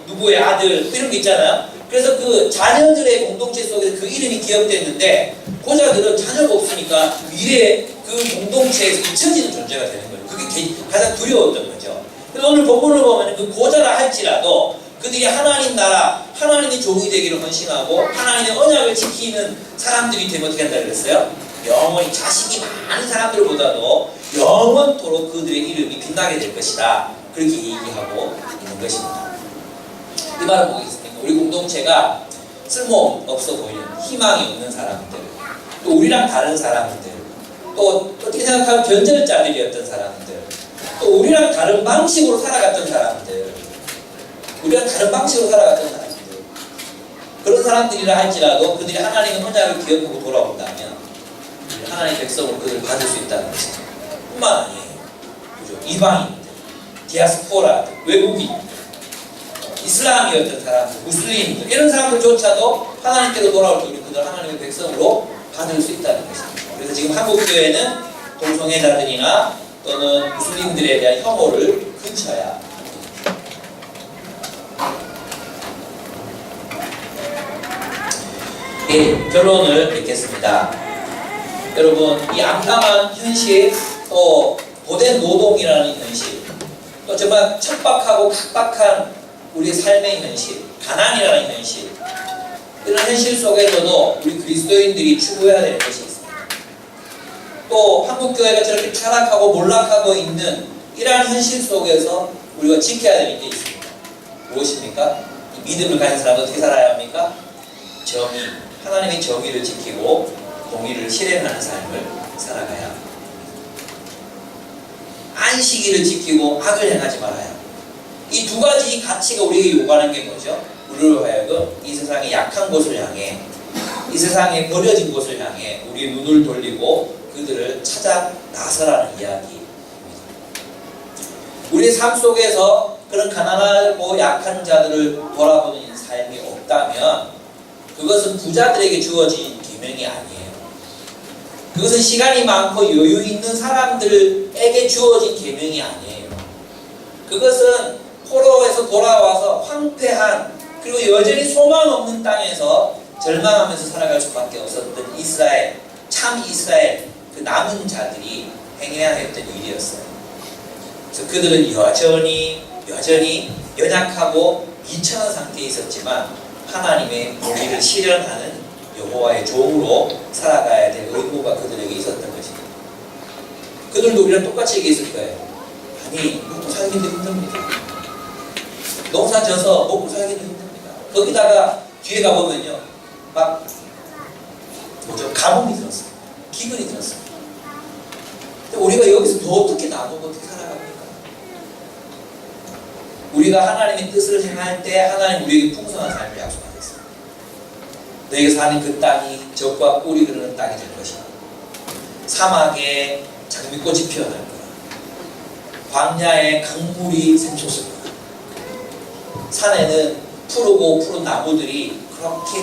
누구의 아들 이런 게 있잖아요. 그래서 그 자녀들의 공동체 속에서 그 이름이 기억됐는데 고자들은 자녀가 없으니까 미래에 그 공동체에서 잊혀지는 존재가 되는 거예요. 그게 가장 두려웠던 거죠. 그래서 오늘 본문을 보면 그 고자라 할지라도 그들이 하나님 나라, 하나님의 종이 되기를 헌신하고 하나님의 언약을 지키는 사람들이 되면 어떻게 한다 그랬어요? 영원히 자식이 많은 사람들보다도 영원토록 그들의 이름이 빛나게 될 것이다. 그렇게 얘기하고 있는 것입니다. 이 말은 뭐겠습니까? 우리 공동체가 쓸모없어 보이는 희망이 없는 사람들, 또 우리랑 다른 사람들, 또 어떻게 생각하면 변절자들이었던 사람들, 또 우리랑 다른 방식으로 살아갔던 사람들, 그런 사람들이라 할지라도 그들이 하나님의 언약을 기억하고 돌아온다면 하나님의 백성으로 그들을 받을 수 있다는 것입니다. 뿐만 아니에요. 그죠? 이방인들, 디아스포라들, 외국인들, 이슬람이었던 사람들, 무슬림들 이런 사람들조차도 하나님께로 돌아올 때 우리 그들 하나님의 백성으로 받을 수 있다는 것입니다. 그래서 지금 한국교회는 동성애자들이나 또는 무슬림들에 대한 혐오를 근처야. 예, 결론을 맺겠습니다. 여러분, 이 암담한 현실, 또 고된 노동이라는 현실, 또 정말 척박하고 각박한 우리의 삶의 현실, 가난이라는 현실, 이런 현실 속에서도 우리 그리스도인들이 추구해야 될 것이 있습니다. 또 한국교회가 저렇게 타락하고 몰락하고 있는 이러한 현실 속에서 우리가 지켜야 될 게 있습니다. 무엇입니까? 이 믿음을 가진 사람은 어떻게 살아야 합니까? 정의, 하나님의 정의를 지키고 공의를 실행하는 삶을 살아가야 합니다. 안식일을 지키고 악을 행하지 말아야 합니다. 이 두 가지 가치가 우리에게 요구하는 게 뭐죠? 우리로 하여금 이 세상의 약한 곳을 향해, 이 세상에 버려진 곳을 향해 우리의 눈을 돌리고 그들을 찾아 나서라는 이야기입니다. 우리의 삶 속에서 그런 가난하고 약한 자들을 돌아보는 삶이 없다면 그것은 부자들에게 주어진 계명이 아니에요. 그것은 시간이 많고 여유 있는 사람들에게 주어진 계명이 아니에요. 그것은 포로에서 돌아와서 황폐한 그리고 여전히 소망 없는 땅에서 절망하면서 살아갈 수밖에 없었던 이스라엘, 참 이스라엘 그 남은 자들이 행해야 했던 일이었어요. 그래서 그들은 여전히 연약하고 비천한 상태에 있었지만 하나님의 공의를 실현하는 여호와의 종으로 살아가야 될 의무가 그들에게 있었던 것입니다. 그들도 우리랑 똑같이 얘기했을 거예요. 아니, 먹고 살기도 힘듭니다. 농사 져서 먹고 살기도 힘듭니다. 거기다가 뒤에 가보면요, 막 가뭄이 들었어요. 기근이 들었어요. 근데 우리가 여기서 더 어떻게 나누고 어떻게 살아갑니까? 우리가 하나님의 뜻을 행할 때 하나님 우리에게 풍성한 삶을 약속하셨어요. 너희가 사는 그 땅이 젖과 꿀이 흐르는 땅이 될 것이다. 사막에 장미꽃이 피어날 거다. 광야에 강물이 샘솟을 거다. 산에는 푸른 나무들이 그렇게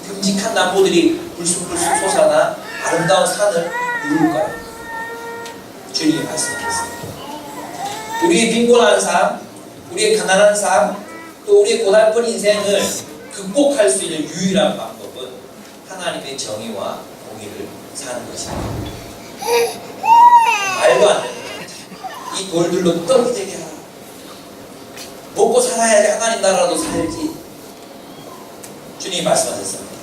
듬직한 나무들이 불쑥불쑥 솟아나 아름다운 산을 이룰 거예요. 주님이 말씀하셨습니다. 우리의 빈곤한 삶, 우리의 가난한 삶, 또 우리의 고달픈 인생을 극복할 수 있는 유일한 방법은 하나님의 정의와 공의를 사는 것입니다. 말도 안 되는 거죠. 이 돌들로 떡이 되게 하라. 먹고 살아야지 하나님 나라도 살지. 주님이 말씀하셨습니다.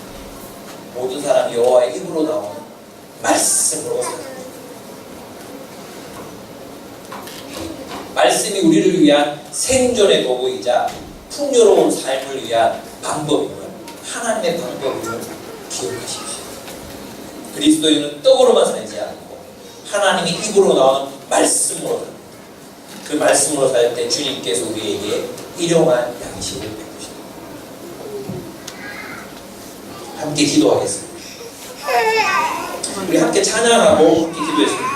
모든 사람이 여호와의 입으로 나오는 말씀으로 살아갑니다. 말씀이 우리를 위한 생존의 도구이자 풍요로운 삶을 위한 방법임을, 하나님의 방법임을 기억하십시오. 그리스도인은 떡으로만 살지 않고 하나님의 입으로 나오는 말씀으로 삽니다. 그 말씀으로 살 때 주님께서 우리에게 일용할 양식을 베푸십니다. 함께 기도하겠습니다. 우리 함께 찬양하고 함께 기도했습니다.